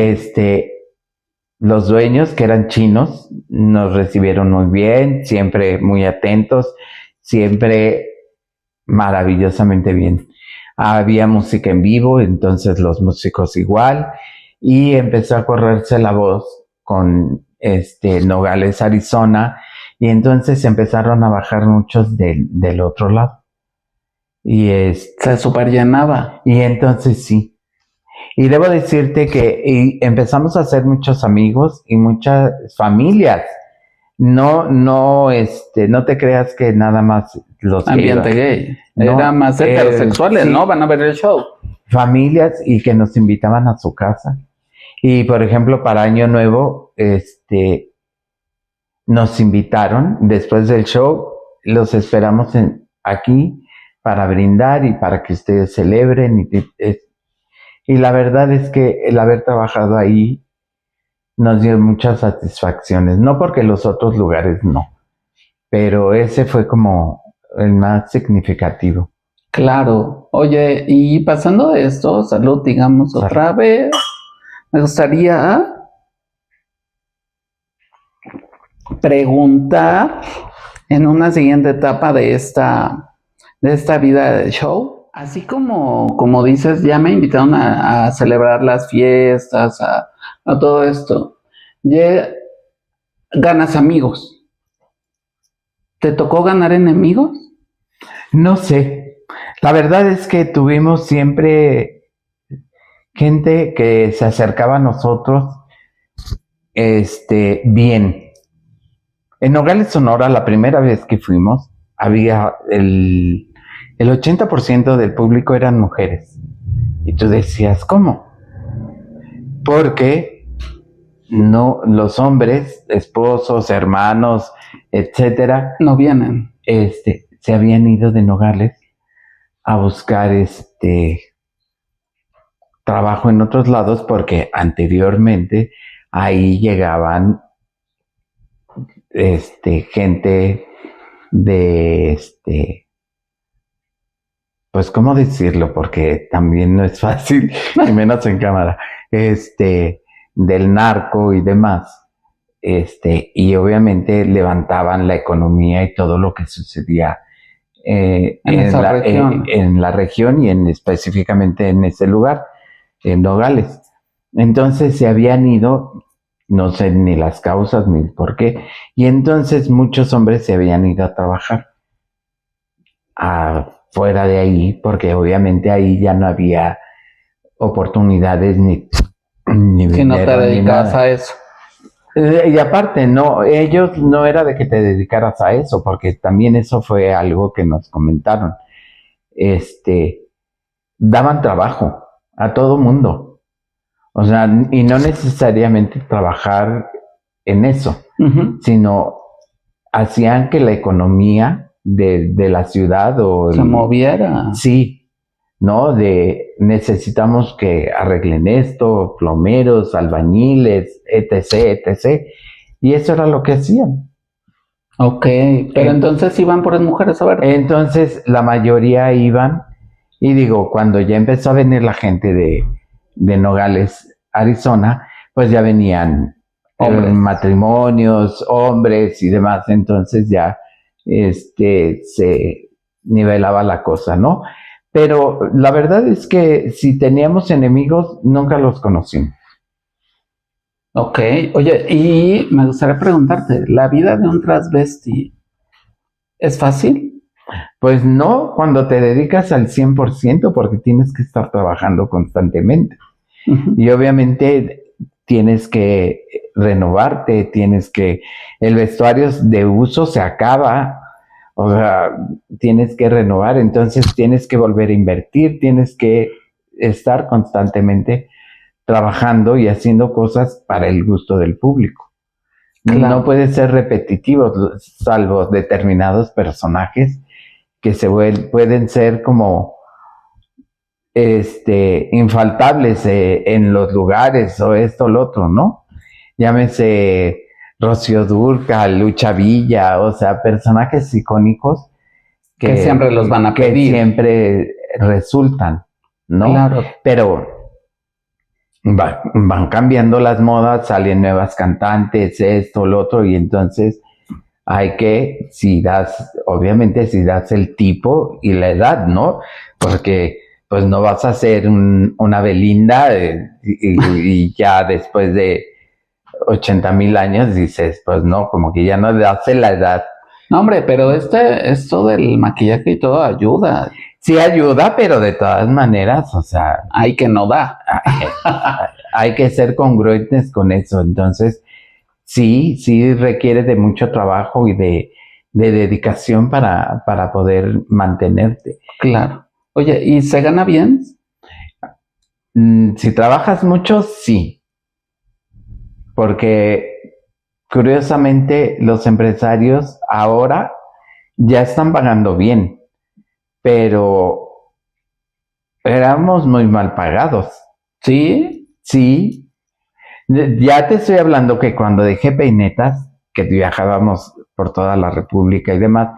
los dueños, que eran chinos, nos recibieron muy bien, siempre muy atentos, siempre maravillosamente bien. Había música en vivo, entonces los músicos igual, y empezó a correrse la voz con Nogales, Arizona, y entonces empezaron a bajar muchos del otro lado. Y se superllenaba. Y entonces sí. Y debo decirte que empezamos a hacer muchos amigos y muchas familias. No te creas que nada más los ambiente gay. No, era más heterosexuales, sí. ¿No? Van a ver el show. Familias y que nos invitaban a su casa. Y por ejemplo, para Año Nuevo, nos invitaron después del show. Los esperamos aquí para brindar y para que ustedes celebren y la verdad es que el haber trabajado ahí nos dio muchas satisfacciones, no porque los otros lugares no, pero ese fue como el más significativo. Claro. Oye, y pasando de esto, salud, digamos, otra vez, me gustaría preguntar en una siguiente etapa de esta vida del show. Así como dices, ya me invitaron a celebrar las fiestas, a todo esto. Ya ganas amigos. ¿Te tocó ganar enemigos? No sé. La verdad es que tuvimos siempre gente que se acercaba a nosotros bien. En Nogales, Sonora, la primera vez que fuimos, había el 80% del público eran mujeres. Y tú decías, ¿cómo? Porque no, los hombres, esposos, hermanos, etcétera, No vienen. Se habían ido de Nogales a buscar trabajo en otros lados porque anteriormente ahí llegaban gente de pues cómo decirlo, porque también no es fácil, y menos en cámara, del narco y demás, y obviamente levantaban la economía y todo lo que sucedía en la región y específicamente en ese lugar, en Nogales. Entonces se habían ido, no sé ni las causas ni el por qué, y entonces muchos hombres se habían ido a trabajar fuera de ahí, porque obviamente ahí ya no había oportunidades ni si no te dedicabas a eso. Y aparte, no, ellos no era de que te dedicaras a eso, porque también eso fue algo que nos comentaron. Daban trabajo a todo mundo. O sea, y no necesariamente trabajar en eso, sino hacían que la economía de la ciudad se moviera. Sí, ¿no? Necesitamos que arreglen esto, plomeros, albañiles, etc., etc. Y eso era lo que hacían. Ok, pero entonces iban por las mujeres a ver. Entonces la mayoría iban, y digo, cuando ya empezó a venir la gente de Nogales, Arizona, pues ya venían matrimonios, hombres y demás, entonces ya se nivelaba la cosa, ¿no? Pero la verdad es que si teníamos enemigos, nunca los conocimos. Ok, oye, y me gustaría preguntarte, ¿la vida de un transvesti es fácil? Pues no, cuando te dedicas al 100%, porque tienes que estar trabajando constantemente. Y obviamente tienes que renovarte, el vestuario de uso se acaba, o sea, tienes que renovar, entonces tienes que volver a invertir, tienes que estar constantemente trabajando y haciendo cosas para el gusto del público. Claro. No puede ser repetitivo, salvo determinados personajes que pueden ser como infaltables en los lugares o esto o lo otro, ¿no? Llámese Rocío Dúrcal, Lucha Villa, o sea, personajes icónicos que siempre los van a pedir. Que siempre resultan, ¿no? Claro. Pero van cambiando las modas, salen nuevas cantantes, esto, lo otro, y entonces hay que, obviamente si das el tipo y la edad, ¿no? Porque pues no vas a ser una Belinda y ya después de 80,000 años dices, pues no, como que ya no das la edad. No, hombre, pero esto del maquillaje y todo ayuda. Sí ayuda, pero de todas maneras, o sea... Hay que no da. Hay que ser congruentes con eso. Entonces, sí requiere de mucho trabajo y de dedicación para poder mantenerte. Claro. Oye, ¿y se gana bien? Si trabajas mucho, sí. Porque curiosamente los empresarios ahora ya están pagando bien, pero éramos muy mal pagados. ¿Sí? Sí. Ya te estoy hablando que cuando dejé Peinetas, que viajábamos por toda la República y demás,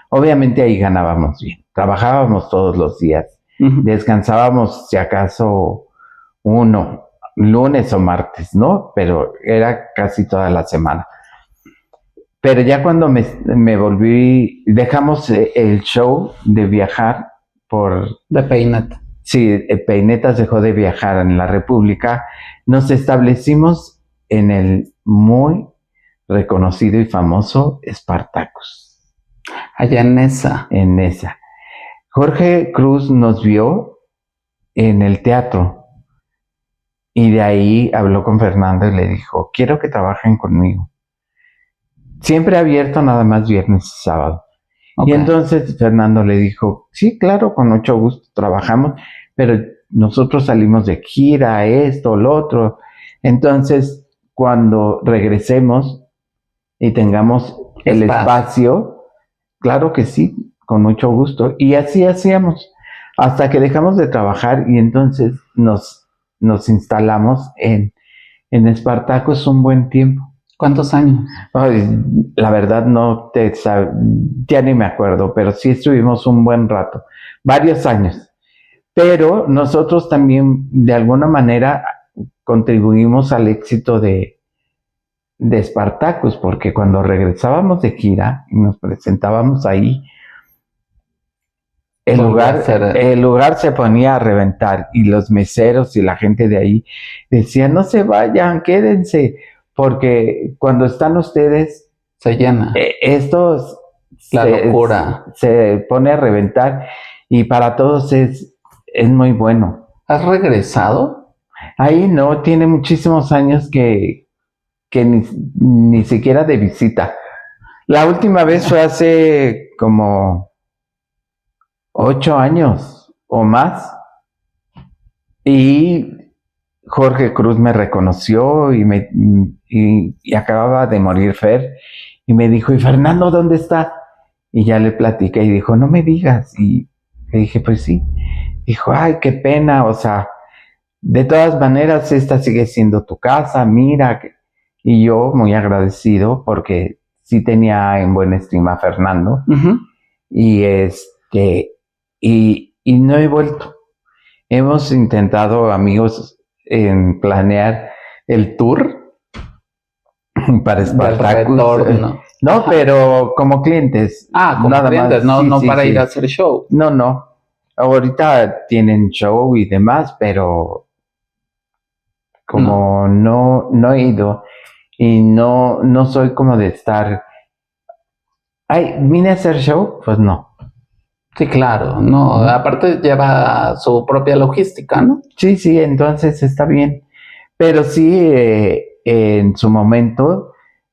obviamente ahí ganábamos bien. Trabajábamos todos los días. Descansábamos, si acaso, lunes o martes, ¿no? Pero era casi toda la semana. Pero ya cuando me volví, dejamos el show de viajar de Peinetas. Sí, Peinetas dejó de viajar en la República. Nos establecimos en el muy reconocido y famoso Spartacus. Allá en Nesa. En Nesa. Jorge Cruz nos vio en el teatro y de ahí habló con Fernando y le dijo, quiero que trabajen conmigo. Siempre abierto, nada más viernes y sábado. Okay. Y entonces Fernando le dijo, sí, claro, con mucho gusto trabajamos, pero nosotros salimos de gira, esto, lo otro. Entonces cuando regresemos y tengamos el espacio, claro que sí, con mucho gusto. Y así hacíamos, hasta que dejamos de trabajar y entonces nos instalamos en Espartacus un buen tiempo. ¿Cuántos años? Ay, la verdad ya ni me acuerdo, pero sí estuvimos un buen rato, varios años. Pero nosotros también de alguna manera contribuimos al éxito de Spartacus, porque cuando regresábamos de gira y nos presentábamos ahí, el lugar se ponía a reventar y los meseros y la gente de ahí decían, no se vayan, quédense, porque cuando están ustedes se llena. Locura. Se pone a reventar y para todos es muy bueno. ¿Has regresado? Ahí no, tiene muchísimos años que ni siquiera de visita. La última vez fue hace como 8 años o más. Y Jorge Cruz me reconoció y acababa de morir Fer. Y me dijo, ¿y Fernando dónde está? Y ya le platiqué y dijo, no me digas. Y le dije, pues sí. Dijo, ay, qué pena, o sea, de todas maneras esta sigue siendo tu casa, mira. Y yo muy agradecido porque sí tenía en buena estima a Fernando. Uh-huh. Y no he vuelto. Hemos intentado, amigos, en planear el tour para Spartacus. No, pero como clientes. Como nada clientes, más. no para ir a hacer show. No. Ahorita tienen show y demás, pero como no he ido y no soy como de estar. Ay, ¿vine a hacer show? Pues no. Sí, claro, no, aparte lleva su propia logística, ¿no? Sí, entonces está bien. Pero sí, en su momento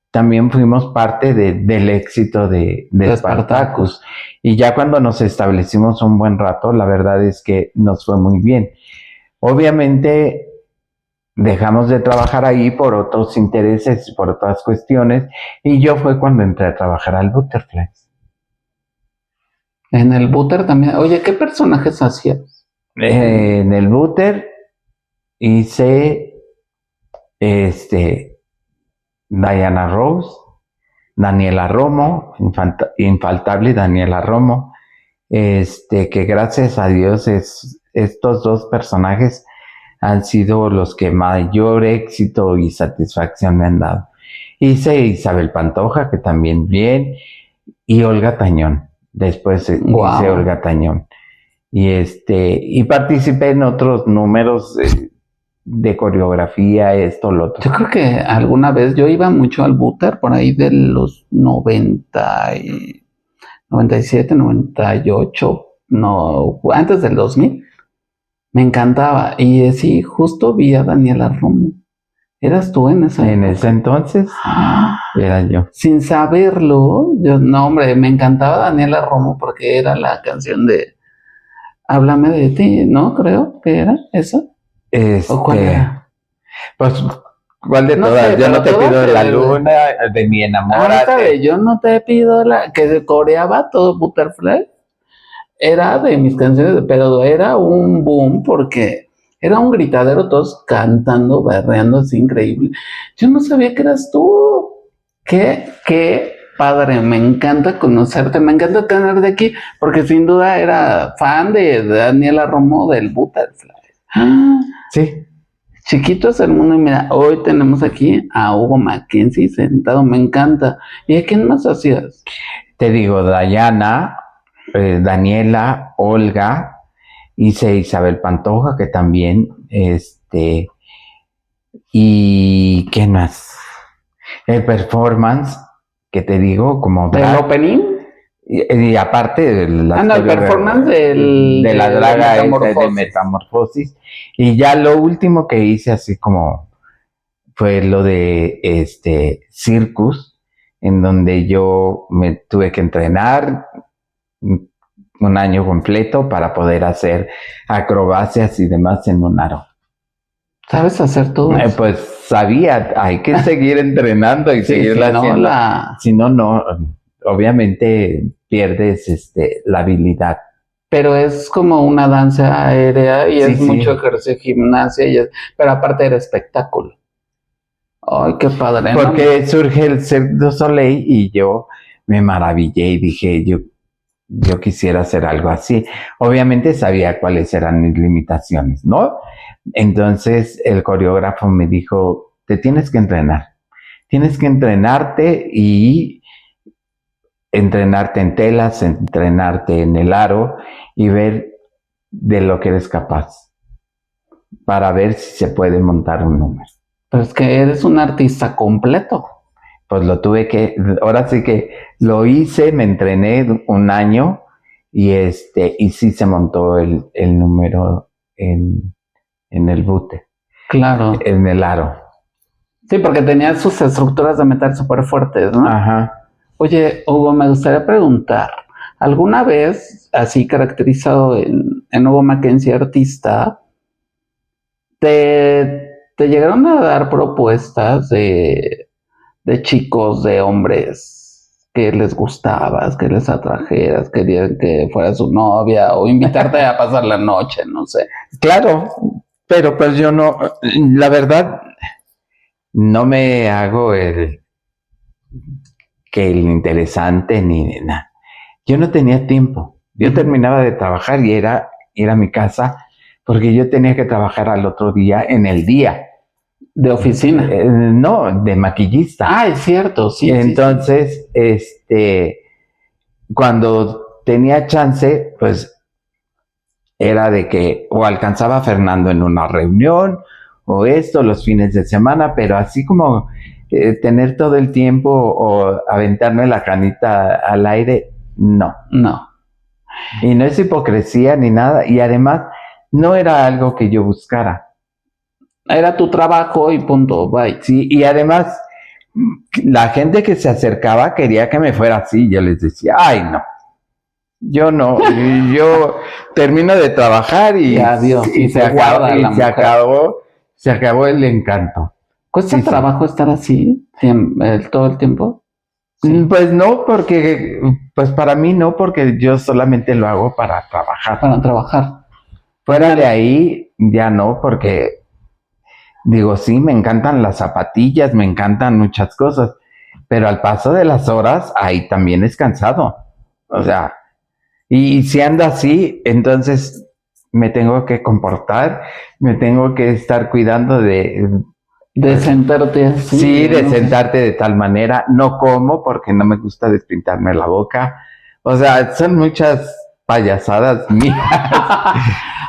también fuimos parte del éxito de Spartacus. Y ya cuando nos establecimos un buen rato, la verdad es que nos fue muy bien. Obviamente dejamos de trabajar ahí por otros intereses, por otras cuestiones, y yo fue cuando entré a trabajar al Butterfly. En el Butter también. Oye, ¿qué personajes hacías? En el Butter hice Diana Rose, Daniela Romo, infaltable Daniela Romo, que gracias a Dios estos dos personajes han sido los que mayor éxito y satisfacción me han dado. Hice Isabel Pantoja, que también bien, y Olga Tañón. Después hice Olga Tañón. Y participé en otros números de coreografía, esto, lo otro. Yo creo que alguna vez yo iba mucho al Butter por ahí de los 97, 98, no, antes del 2000. Me encantaba. Y sí, justo vi a Daniela Romo. ¿Eras tú en esa época? En ese entonces era yo. Sin saberlo, no, hombre, me encantaba Daniela Romo porque era la canción de Háblame de ti, ¿no? Creo que era esa. ¿O cuál era? Pues, ¿cuál de todas? Yo no te pido la luna, de mi enamorada. Yo no te pido que coreaba todo Butterfly. Era de mis canciones, pero era un boom porque era un gritadero, todos cantando, berreando, así increíble. Yo no sabía que eras tú. Qué padre, me encanta conocerte, me encanta tenerte aquí, porque sin duda era fan de Daniela Romo del Butterfly. Sí. Chiquito es el mundo y mira, hoy tenemos aquí a Hugo Mackenzie sentado, me encanta. ¿Y a quién más hacías? Te digo, Daniela, Olga, hice Isabel Pantoja, que también, y ¿qué más? El performance, que te digo, como drag. ¿El opening? Y aparte el performance de la draga de Metamorfosis. Y ya lo último que hice así como fue lo de Circus, en donde yo me tuve que entrenar un año completo para poder hacer acrobacias y demás en un aro. ¿Sabes hacer todo eso? Pues sabía, hay que seguir entrenando y seguirla haciendo. Si no, no, obviamente pierdes la habilidad. Pero es como una danza aérea y es mucho ejercicio, gimnasia, pero aparte era espectáculo. Ay, qué padre. Porque surge el Cirque du Soleil y yo me maravillé y dije, yo quisiera hacer algo así. Obviamente sabía cuáles eran mis limitaciones, ¿no? Entonces el coreógrafo me dijo, te tienes que entrenar. Tienes que entrenarte y entrenarte en telas, entrenarte en el aro y ver de lo que eres capaz para ver si se puede montar un número. Pero es que eres un artista completo. Pues lo tuve que, ahora sí que lo hice, me entrené un año y sí se montó el número en el bute. Claro. En el aro. Sí, porque tenía sus estructuras de metal súper fuertes, ¿no? Ajá. Oye, Hugo, me gustaría preguntar, ¿alguna vez, así caracterizado en Hugo Mackenzie artista, te llegaron a dar propuestas de chicos, de hombres que les gustabas, que les atrajeras, querían que fuera su novia o invitarte a pasar la noche, no sé? Claro, pero pues yo no, la verdad, no me hago el interesante ni nada. Yo no tenía tiempo. Yo terminaba de trabajar y era ir a mi casa porque yo tenía que trabajar al otro día en el día. ¿De oficina? No, de maquillista. Ah, es cierto, sí. Entonces, cuando tenía chance, pues era de que o alcanzaba a Fernando en una reunión o los fines de semana, pero así como tener todo el tiempo o aventarme la canita al aire, no. No. Y no es hipocresía ni nada, y además no era algo que yo buscara. Era tu trabajo y punto, bye. Sí, y además la gente que se acercaba quería que me fuera así. Yo les decía, ay, no. Yo no, yo termino de trabajar y adiós. Y se acabó el encanto. ¿Cuesta trabajo estar así todo el tiempo? Sí. Pues no, porque, pues para mí no, porque yo solamente lo hago para trabajar. Para trabajar. Fuera de ahí, ya no, porque digo, sí, me encantan las zapatillas, me encantan muchas cosas, pero al paso de las horas, ahí también es cansado. O sea, y si ando así, entonces me tengo que comportar, me tengo que estar cuidando de sentarte así. Sí, de sentarte de tal manera. No como porque no me gusta despintarme la boca. O sea, son muchas payasadas mías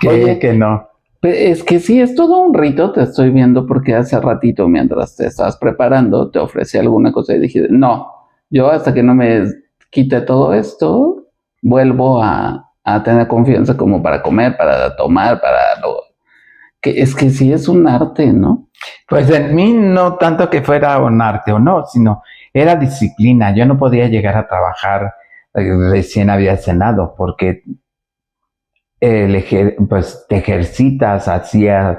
que no. Es que sí, es todo un rito, te estoy viendo porque hace ratito mientras te estabas preparando te ofrecí alguna cosa y dije, no, yo hasta que no me quite todo esto, vuelvo a tener confianza como para comer, para tomar, es que sí es un arte, ¿no? Pues en mí no tanto que fuera un arte o no, sino era disciplina. Yo no podía llegar a trabajar recién había cenado porque pues te ejercitas, hacías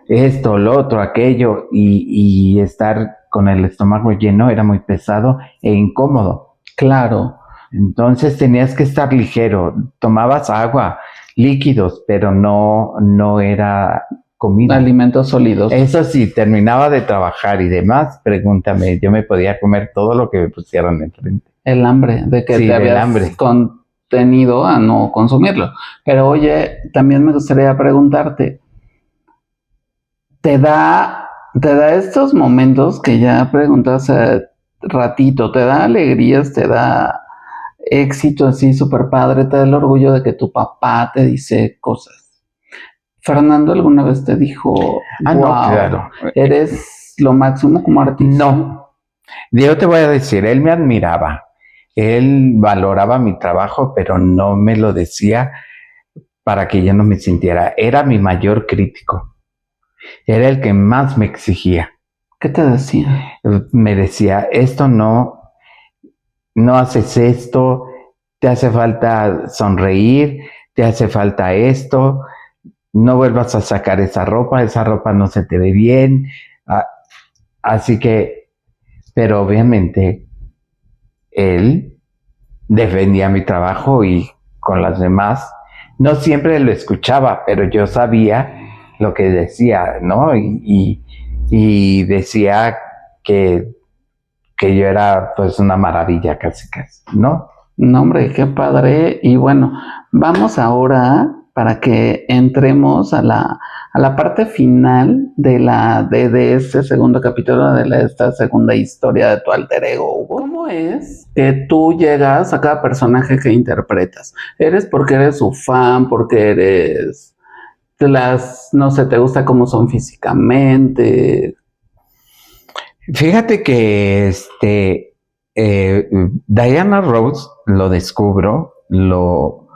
esto, lo otro, aquello y estar con el estómago lleno era muy pesado e incómodo. Claro. Entonces tenías que estar ligero, tomabas agua, líquidos, pero no era comida. Alimentos sólidos. Eso sí, terminaba de trabajar y demás, pregúntame, yo me podía comer todo lo que me pusieran enfrente. El hambre, de que te habías contenido a no consumirlo. Pero oye, también me gustaría preguntarte, ¿te da estos momentos que ya preguntas hace ratito, te da alegrías, te da éxito así súper padre, te da el orgullo de que tu papá te dice cosas? ¿Fernando alguna vez te dijo, wow, no, claro, eres lo máximo como artista? No, yo te voy a decir, él me admiraba, él valoraba mi trabajo, pero no me lo decía para que yo no me sintiera, era mi mayor crítico, era el que más me exigía. ¿Qué te decía? Me decía, esto no haces esto, te hace falta sonreír, te hace falta esto, no vuelvas a sacar esa ropa no se te ve bien. Así que, pero obviamente él defendía mi trabajo y con las demás, no siempre lo escuchaba, pero yo sabía lo que decía, ¿no? Y decía que, que yo era pues una maravilla casi, ¿no? No, hombre, qué padre. Y bueno, vamos ahora para que entremos a la parte final de este segundo capítulo, esta segunda historia de tu alter ego, Hugo. ¿Cómo es que tú llegas a cada personaje que interpretas? ¿Eres porque eres su fan, porque eres no sé, te gusta cómo son físicamente? Fíjate que Diana Rose lo descubro, lo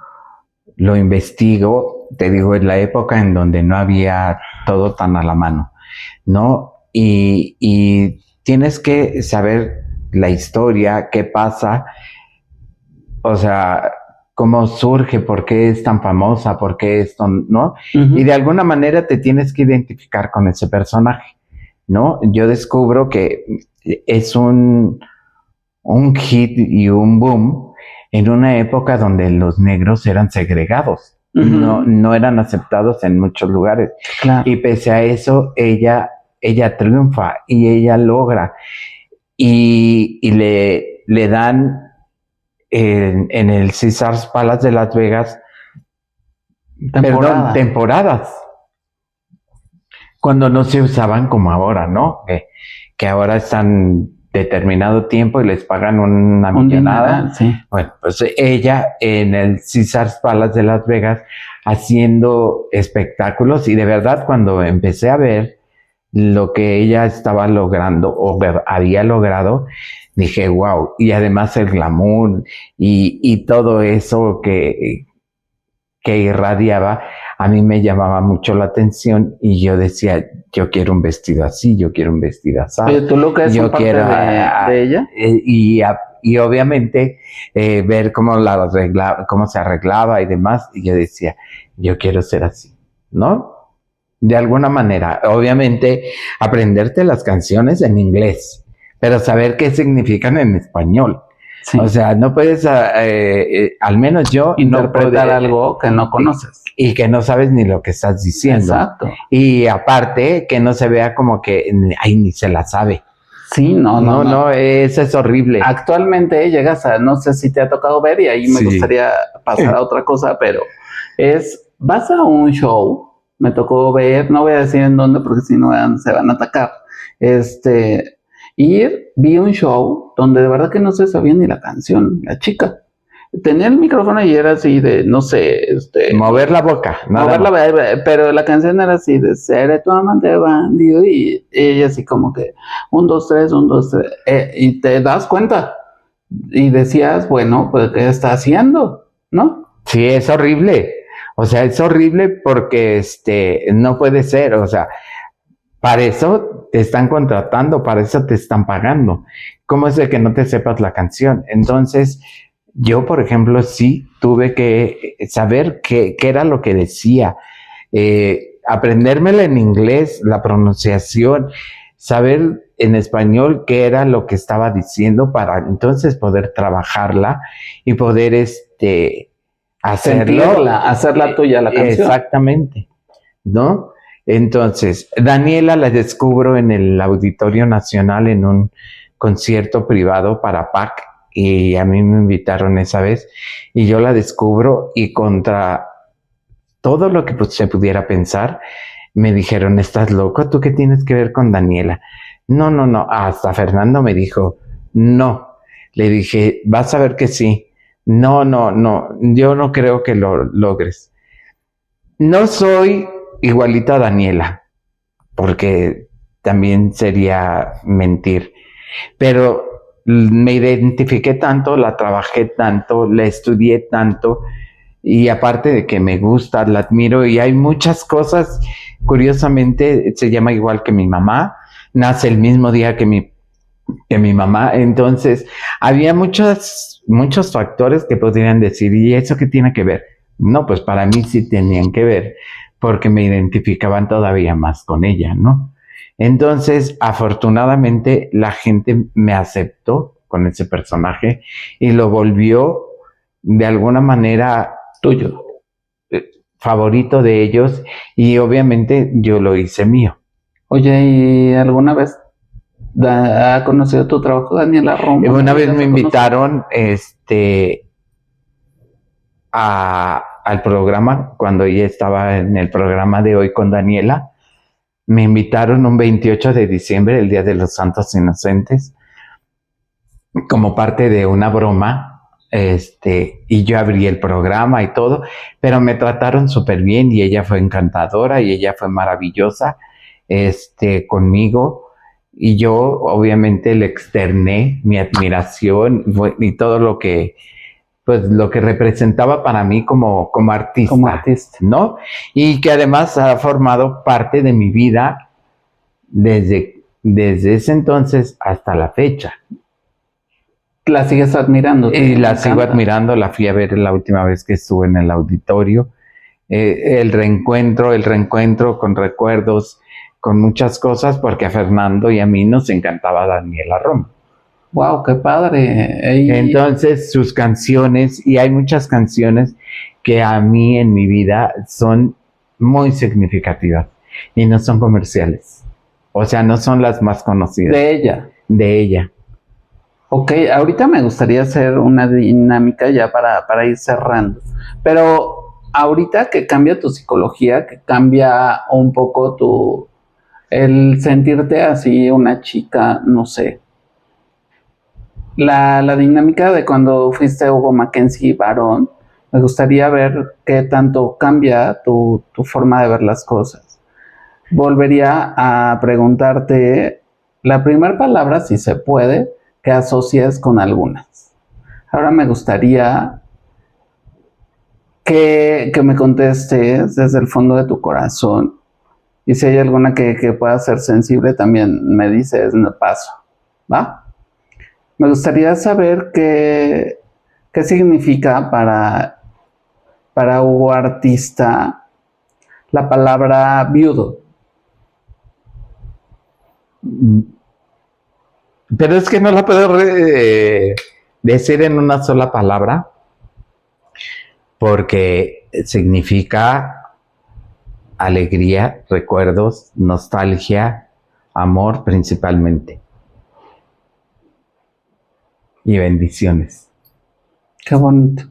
investigo, te digo, en la época en donde no había todo tan a la mano, ¿no? Y tienes que saber la historia, qué pasa, o sea, cómo surge, por qué es tan famosa, por qué esto, ¿no? Uh-huh. Y de alguna manera te tienes que identificar con ese personaje, ¿no? Yo descubro que es un hit y un boom en una época donde los negros eran segregados, Uh-huh. no eran aceptados en muchos lugares. Claro. Y pese a eso, ella triunfa y ella logra. Y le dan en el Caesars Palace de Las Vegas, temporadas, cuando no se usaban como ahora, ¿no? Que ahora están determinado tiempo y les pagan una millonada. Sí. Bueno, pues ella en el Caesars Palace de Las Vegas haciendo espectáculos, y de verdad cuando empecé a ver lo que ella estaba logrando o había logrado, dije, wow, y además el glamour y todo eso que irradiaba, a mí me llamaba mucho la atención y yo decía, yo quiero un vestido así, yo quiero un vestido así. Oye, ¿tú lo que es parte de ella? Y obviamente ver cómo cómo se arreglaba y demás, y yo decía, yo quiero ser así, ¿no? De alguna manera, obviamente, aprenderte las canciones en inglés, pero saber qué significan en español. Sí. O sea, no puedes, al menos yo, interpretar algo que no conoces. Y que no sabes ni lo que estás diciendo. Exacto. Y aparte, que no se vea como que, ay, ni se la sabe. Sí, no, eso es horrible. Actualmente llegas a, no sé si te ha tocado ver, y ahí me gustaría pasar a otra cosa, pero vas a un show, me tocó ver, no voy a decir en dónde porque si no se van a atacar, vi un show donde de verdad que no se sabía ni la canción, la chica tenía el micrófono y era así de, no sé, mover la boca, pero la canción era así de seré tu amante bandido, y ella así como que 1, 2, 3, 1, 2, 3, y te das cuenta y decías, bueno, pues ¿qué está haciendo? ¿No? Sí, es horrible. O sea, es horrible porque no puede ser, o sea, para eso te están contratando, para eso te están pagando. ¿Cómo es de que no te sepas la canción? Entonces, yo, por ejemplo, sí tuve que saber qué era lo que decía, aprendérmela en inglés, la pronunciación, saber en español qué era lo que estaba diciendo para entonces poder trabajarla y poder hacerla tuya la canción. Exactamente, ¿no? Entonces, Daniela la descubro en el Auditorio Nacional en un concierto privado para PAC, y a mí me invitaron esa vez y yo la descubro, y contra todo lo que se pudiera pensar, me dijeron, ¿estás loco? ¿Tú qué tienes que ver con Daniela? No, hasta Fernando me dijo, no. Le dije, vas a ver que sí. No, yo no creo que lo logres. No soy igualita a Daniela, porque también sería mentir, pero me identifiqué tanto, la trabajé tanto, la estudié tanto, y aparte de que me gusta, la admiro, y hay muchas cosas, curiosamente se llama igual que mi mamá, nace el mismo día que mi mamá, entonces había muchos factores que podrían decir, ¿y eso qué tiene que ver? No, pues para mí sí tenían que ver, porque me identificaban todavía más con ella, ¿no? Entonces, afortunadamente, la gente me aceptó con ese personaje y lo volvió de alguna manera Tuyo. favorito de ellos y obviamente yo lo hice mío. Oye, ¿y alguna vez ha conocido tu trabajo Daniela Romo? Una vez me invitaron al programa, cuando ella estaba en el programa de Hoy con Daniela, me invitaron un 28 de diciembre, el Día de los Santos Inocentes, como parte de una broma, y yo abrí el programa y todo, pero me trataron súper bien y ella fue encantadora y ella fue maravillosa, conmigo, y yo obviamente le externé mi admiración y todo lo que, pues lo que representaba para mí como artista, ¿no? Y que además ha formado parte de mi vida desde ese entonces hasta la fecha. ¿La sigues admirando? Y la sigo admirando, la fui a ver la última vez que estuve en el auditorio. El reencuentro con recuerdos, con muchas cosas, porque a Fernando y a mí nos encantaba Daniela Romo. ¡Wow, qué padre! Entonces, sus canciones, y hay muchas canciones que a mí en mi vida son muy significativas y no son comerciales. O sea, no son las más conocidas. ¿De ella? De ella. Ok, ahorita me gustaría hacer una dinámica ya para ir cerrando. Pero ahorita que cambia tu psicología, que cambia un poco el sentirte así una chica, no sé. La dinámica de cuando fuiste Hugo Mackenzie varón, me gustaría ver qué tanto cambia tu forma de ver las cosas. Volvería a preguntarte la primera palabra, si se puede, que asocies con algunas. Ahora me gustaría que me contestes desde el fondo de tu corazón. Y si hay alguna que pueda ser sensible, también me dices, paso. ¿Va? Me gustaría saber qué significa para Hugo Artista la palabra viudo. Pero es que no la puedo decir en una sola palabra, porque significa alegría, recuerdos, nostalgia, amor principalmente. Y bendiciones. Qué bonito.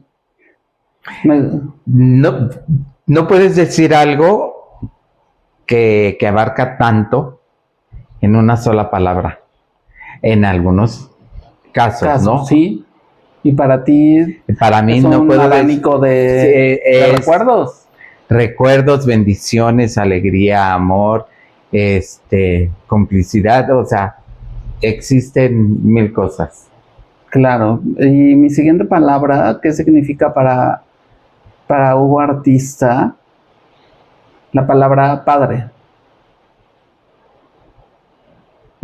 No puedes decir algo que abarca tanto en una sola palabra. En algunos casos, ¿no? Sí. Y para ti, para mí es no puedo abanico de recuerdos. Recuerdos, bendiciones, alegría, amor, complicidad, o sea, existen mil cosas. Claro. Y mi siguiente palabra, ¿qué significa para Hugo Artista? La palabra padre.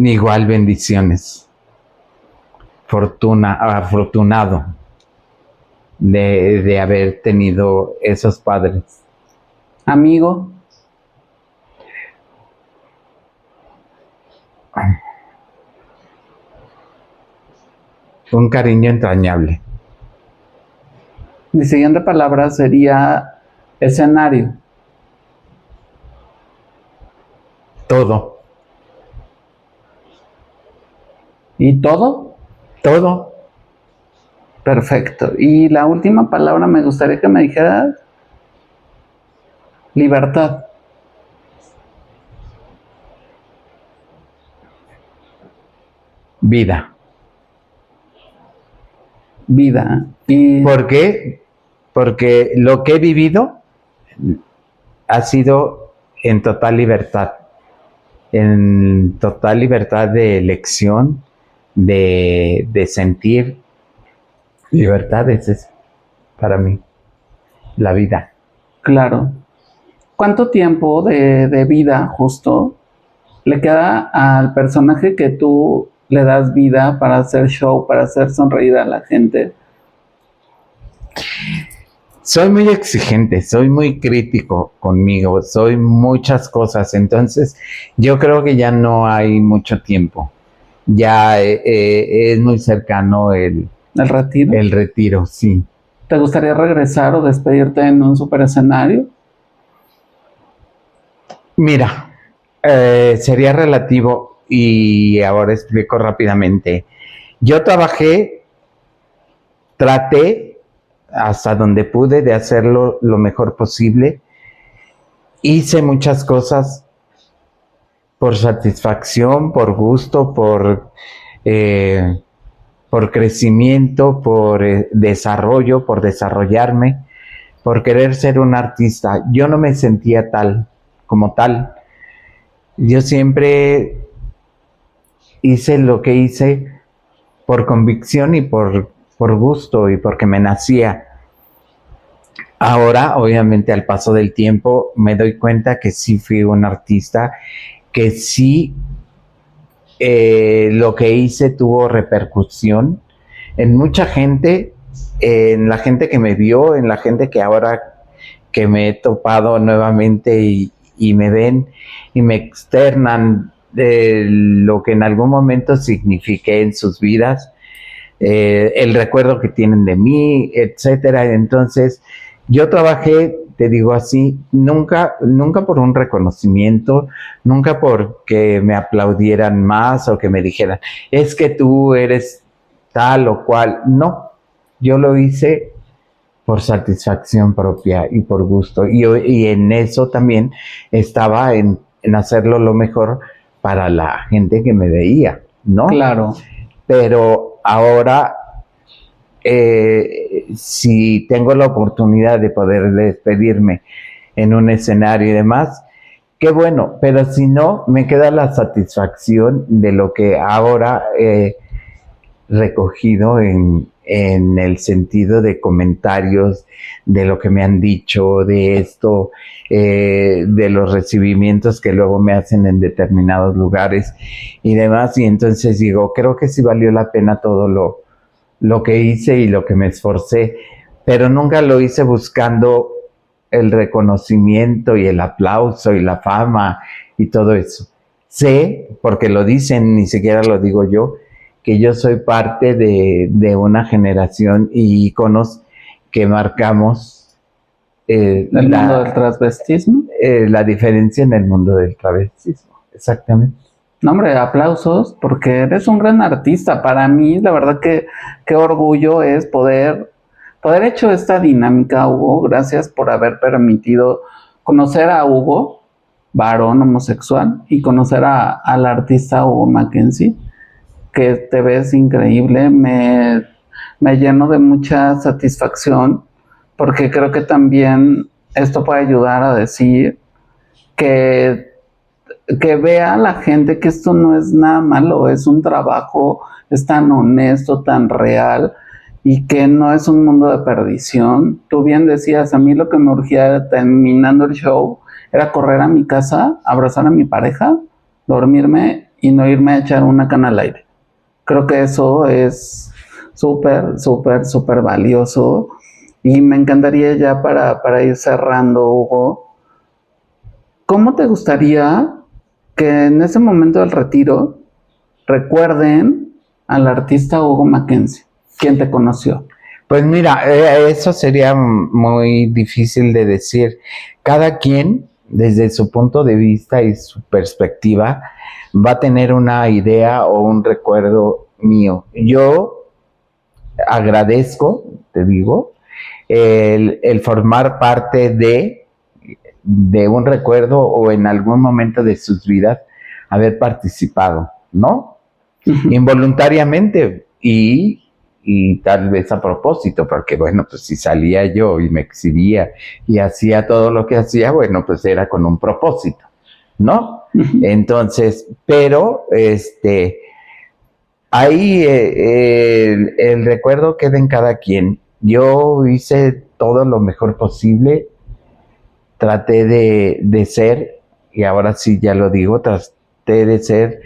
Igual bendiciones. Afortunado de haber tenido esos padres. Amigo. Un cariño entrañable. Mi siguiente palabra sería escenario. Todo. ¿Y todo? Todo. Perfecto. Y la última palabra me gustaría que me dijeras libertad. Vida. Vida. ¿Por qué? Porque lo que he vivido ha sido en total libertad de elección, de sentir. Libertad es eso, para mí, la vida. Claro. ¿Cuánto tiempo de vida justo le queda al personaje que tú le das vida para hacer show, para hacer sonreír a la gente? Soy muy exigente, soy muy crítico conmigo, soy muchas cosas, entonces yo creo que ya no hay mucho tiempo. Ya es muy cercano ¿El retiro? el retiro, sí. ¿Te gustaría regresar o despedirte en un super escenario? Mira, sería relativo y ahora explico rápidamente. Yo traté hasta donde pude de hacerlo lo mejor posible. Hice muchas cosas por satisfacción, por gusto, por crecimiento, por desarrollo, por desarrollarme, por querer ser un artista. Yo no me sentía tal como tal. Yo siempre hice lo que hice por convicción y por gusto y porque me nacía. Ahora, obviamente, al paso del tiempo, me doy cuenta que sí fui un artista, que sí lo que hice tuvo repercusión en mucha gente, en la gente que me vio, en la gente que ahora que me he topado nuevamente y me ven y me externan de lo que en algún momento signifiqué en sus vidas, el recuerdo que tienen de mí, etcétera. Entonces, yo trabajé, te digo así, nunca por un reconocimiento, nunca porque me aplaudieran más o que me dijeran, es que tú eres tal o cual. No, yo lo hice por satisfacción propia y por gusto. Y en eso también estaba en hacerlo lo mejor para la gente que me veía, ¿no? Claro. Pero ahora, si tengo la oportunidad de poder despedirme en un escenario y demás, qué bueno, pero si no, me queda la satisfacción de lo que ahora he recogido en el sentido de comentarios, de lo que me han dicho, de esto, de los recibimientos que luego me hacen en determinados lugares y demás. Y entonces digo, creo que sí valió la pena todo lo que hice y lo que me esforcé, pero nunca lo hice buscando el reconocimiento y el aplauso y la fama y todo eso. Sé, porque lo dicen, ni siquiera lo digo yo, que yo soy parte de una generación y íconos que marcamos ¿El mundo del transvestismo? La diferencia en el mundo del travestismo. Exactamente. No, hombre, aplausos, porque eres un gran artista. Para mí, la verdad que qué orgullo es poder hecho esta dinámica, Hugo. Gracias por haber permitido conocer a Hugo, varón homosexual, y conocer al artista Hugo Mackenzie, que te ves increíble. Me lleno de mucha satisfacción, porque creo que también esto puede ayudar a decir que vea a la gente que esto no es nada malo, es un trabajo, es tan honesto, tan real y que no es un mundo de perdición. Tú bien decías, a mí lo que me urgía terminando el show era correr a mi casa, abrazar a mi pareja, dormirme y no irme a echar una cana al aire. Creo que eso es súper, súper, súper valioso y me encantaría ya para ir cerrando, Hugo, ¿cómo te gustaría que en ese momento del retiro recuerden al artista Hugo Mackenzie, quien te conoció? Pues mira, eso sería muy difícil de decir. Cada quien, desde su punto de vista y su perspectiva, va a tener una idea o un recuerdo mío. Yo agradezco, te digo, el formar parte de un recuerdo o en algún momento de sus vidas haber participado, ¿no? Involuntariamente y tal vez a propósito, porque bueno, pues si salía yo y me exhibía y hacía todo lo que hacía, bueno, pues era con un propósito, ¿no? Entonces, pero ahí el recuerdo queda en cada quien. Yo hice todo lo mejor posible, traté de ser, y ahora sí ya lo digo, traté de ser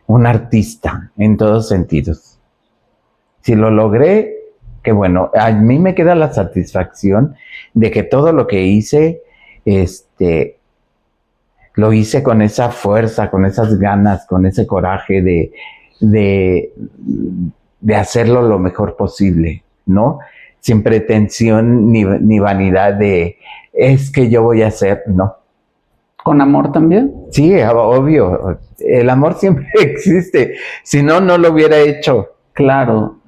un artista en todos sentidos. Si lo logré, qué bueno. A mí me queda la satisfacción de que todo lo que hice, lo hice con esa fuerza, con esas ganas, con ese coraje de, de hacerlo lo mejor posible, ¿no? Sin pretensión ni vanidad de, es que yo voy a hacer, no. ¿Con amor también? Sí, obvio, el amor siempre existe, si no, no lo hubiera hecho. Claro.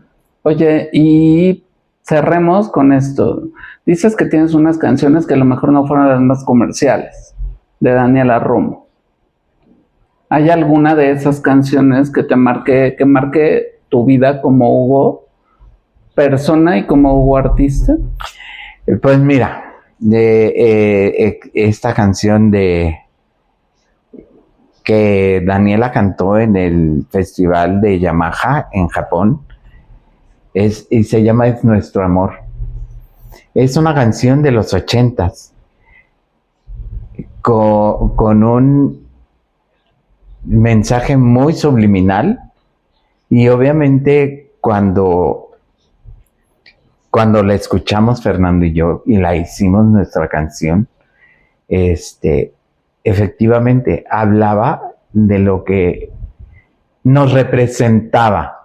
Oye, y cerremos con esto. Dices que tienes unas canciones que a lo mejor no fueron las más comerciales, de Daniela Romo. ¿Hay alguna de esas canciones que marque tu vida como Hugo persona y como Hugo artista? Pues mira, esta canción que Daniela cantó en el festival de Yamaha en Japón, y se llama Es Nuestro Amor. Es una canción de los 80s, con un mensaje muy subliminal, y obviamente cuando la escuchamos Fernando y yo y la hicimos nuestra canción, efectivamente hablaba de lo que nos representaba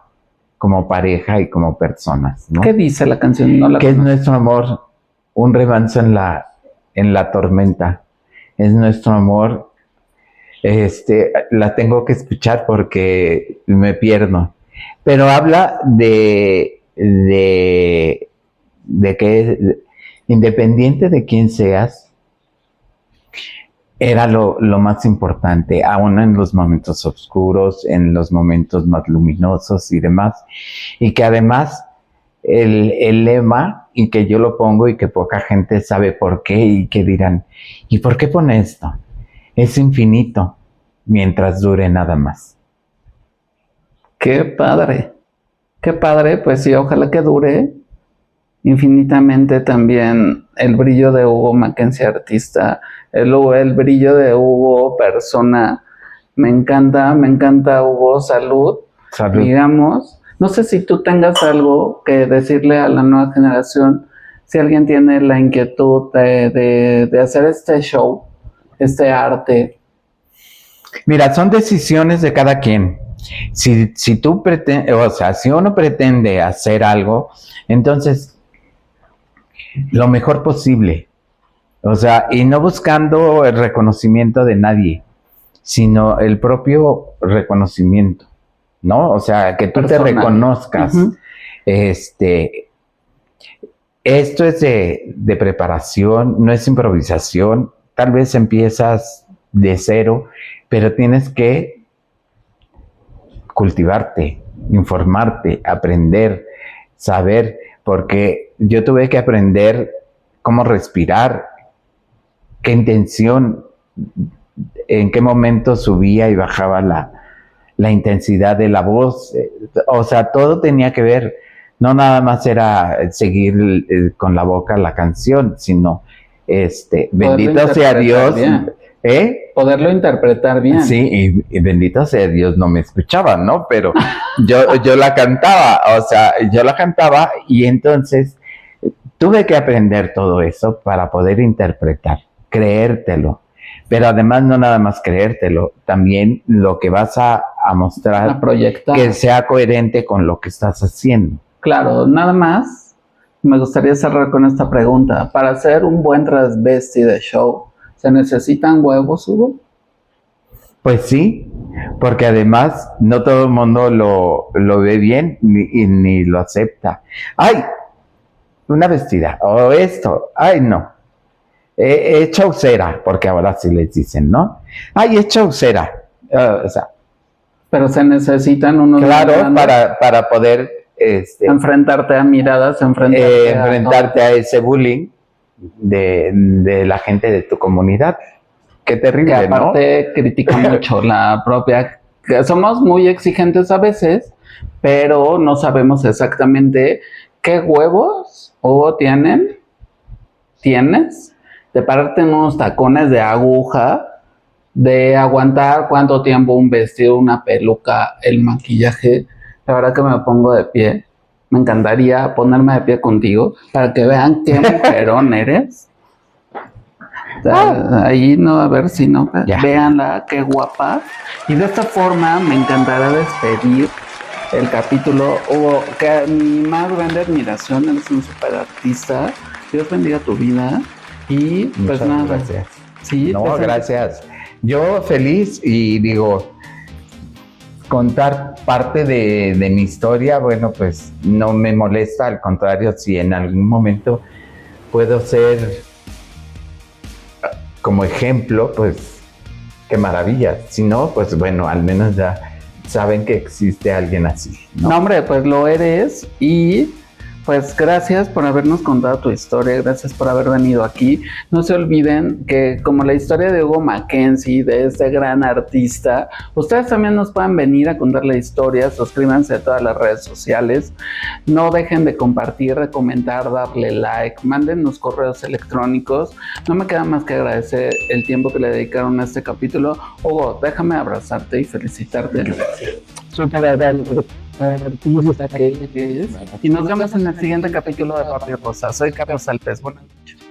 como pareja y como personas, ¿no? ¿Qué dice la canción? No la que es conozco. nuestro amor, un remanso en la tormenta. Es nuestro amor. La tengo que escuchar porque me pierdo. Pero habla de que independiente de quién seas, era lo más importante, aún en los momentos oscuros, en los momentos más luminosos y demás. Y que además el lema, y que yo lo pongo y que poca gente sabe por qué, y que dirán, ¿y por qué pone esto? Es infinito mientras dure nada más. Qué padre, pues sí, ojalá que dure infinitamente también el brillo de Hugo Mackenzie artista, el brillo de Hugo persona. Me encanta Hugo, salud. Digamos, no sé si tú tengas algo que decirle a la nueva generación, si alguien tiene la inquietud de hacer este show, este arte. Mira, son decisiones de cada quien. Si tú pretendes, o sea, si uno pretende hacer algo, entonces lo mejor posible. O sea, y no buscando el reconocimiento de nadie, sino el propio reconocimiento, ¿no? O sea, que tú personal te reconozcas. Uh-huh. Esto es de preparación, no es improvisación. Tal vez empiezas de cero, pero tienes que cultivarte, informarte, aprender, saber, porque yo tuve que aprender cómo respirar, qué intención, en qué momento subía y bajaba la intensidad de la voz. O sea, todo tenía que ver, no nada más era seguir con la boca la canción, sino bendito sea Dios. Poderlo interpretar bien. Sí, y bendito sea Dios, no me escuchaban, ¿no? Pero yo la cantaba, o sea, yo la cantaba, y entonces tuve que aprender todo eso para poder interpretar, creértelo. Pero además no nada más creértelo, también lo que vas a mostrar, que sea coherente con lo que estás haciendo. Claro, nada más me gustaría cerrar con esta pregunta. Para hacer un buen transvesti de show, ¿se necesitan huevos, Hugo? Pues sí, porque además no todo el mundo lo ve bien ni lo acepta. ¡Ay! Una vestida, o esto, ¡ay no! Es chaucera, porque ahora sí les dicen, ¿no? ¡Ay, es chaucera! O sea, pero se necesitan unos... Claro, para poder... enfrentarte a miradas, enfrentarte a ese bullying de la gente de tu comunidad. Qué terrible, que aparte, ¿no? Critica mucho la propia... Que somos muy exigentes a veces, pero no sabemos exactamente qué huevos tienes de pararte en unos tacones de aguja, de aguantar cuánto tiempo un vestido, una peluca, el maquillaje. La verdad que me pongo de pie. me encantaría ponerme de pie contigo para que vean qué mujerón eres. Ahí no, a ver si no, véanla, qué guapa. Y de esta forma me encantará despedir el capítulo. Hugo, que mi más grande admiración, eres un super artista. Dios bendiga tu vida. Y pues muchas nada. Gracias. Sí, no, gracias. Yo feliz y digo, contar parte de mi historia, bueno, pues no me molesta, al contrario, si en algún momento puedo ser como ejemplo, pues qué maravilla. Si no, pues bueno, al menos ya saben que existe alguien así, ¿no? No, hombre, pues lo eres y pues gracias por habernos contado tu historia, gracias por haber venido aquí. No se olviden que como la historia de Hugo Mackenzie, de este gran artista, ustedes también nos pueden venir a contar la historia, suscríbanse a todas las redes sociales, no dejen de compartir, de comentar, darle like, mándennos correos electrónicos. No me queda más que agradecer el tiempo que le dedicaron a este capítulo. Hugo, déjame abrazarte y felicitarte. Y nos vemos en el siguiente capítulo de Papi Rosa. Soy Carlos Alpes. Buenas noches.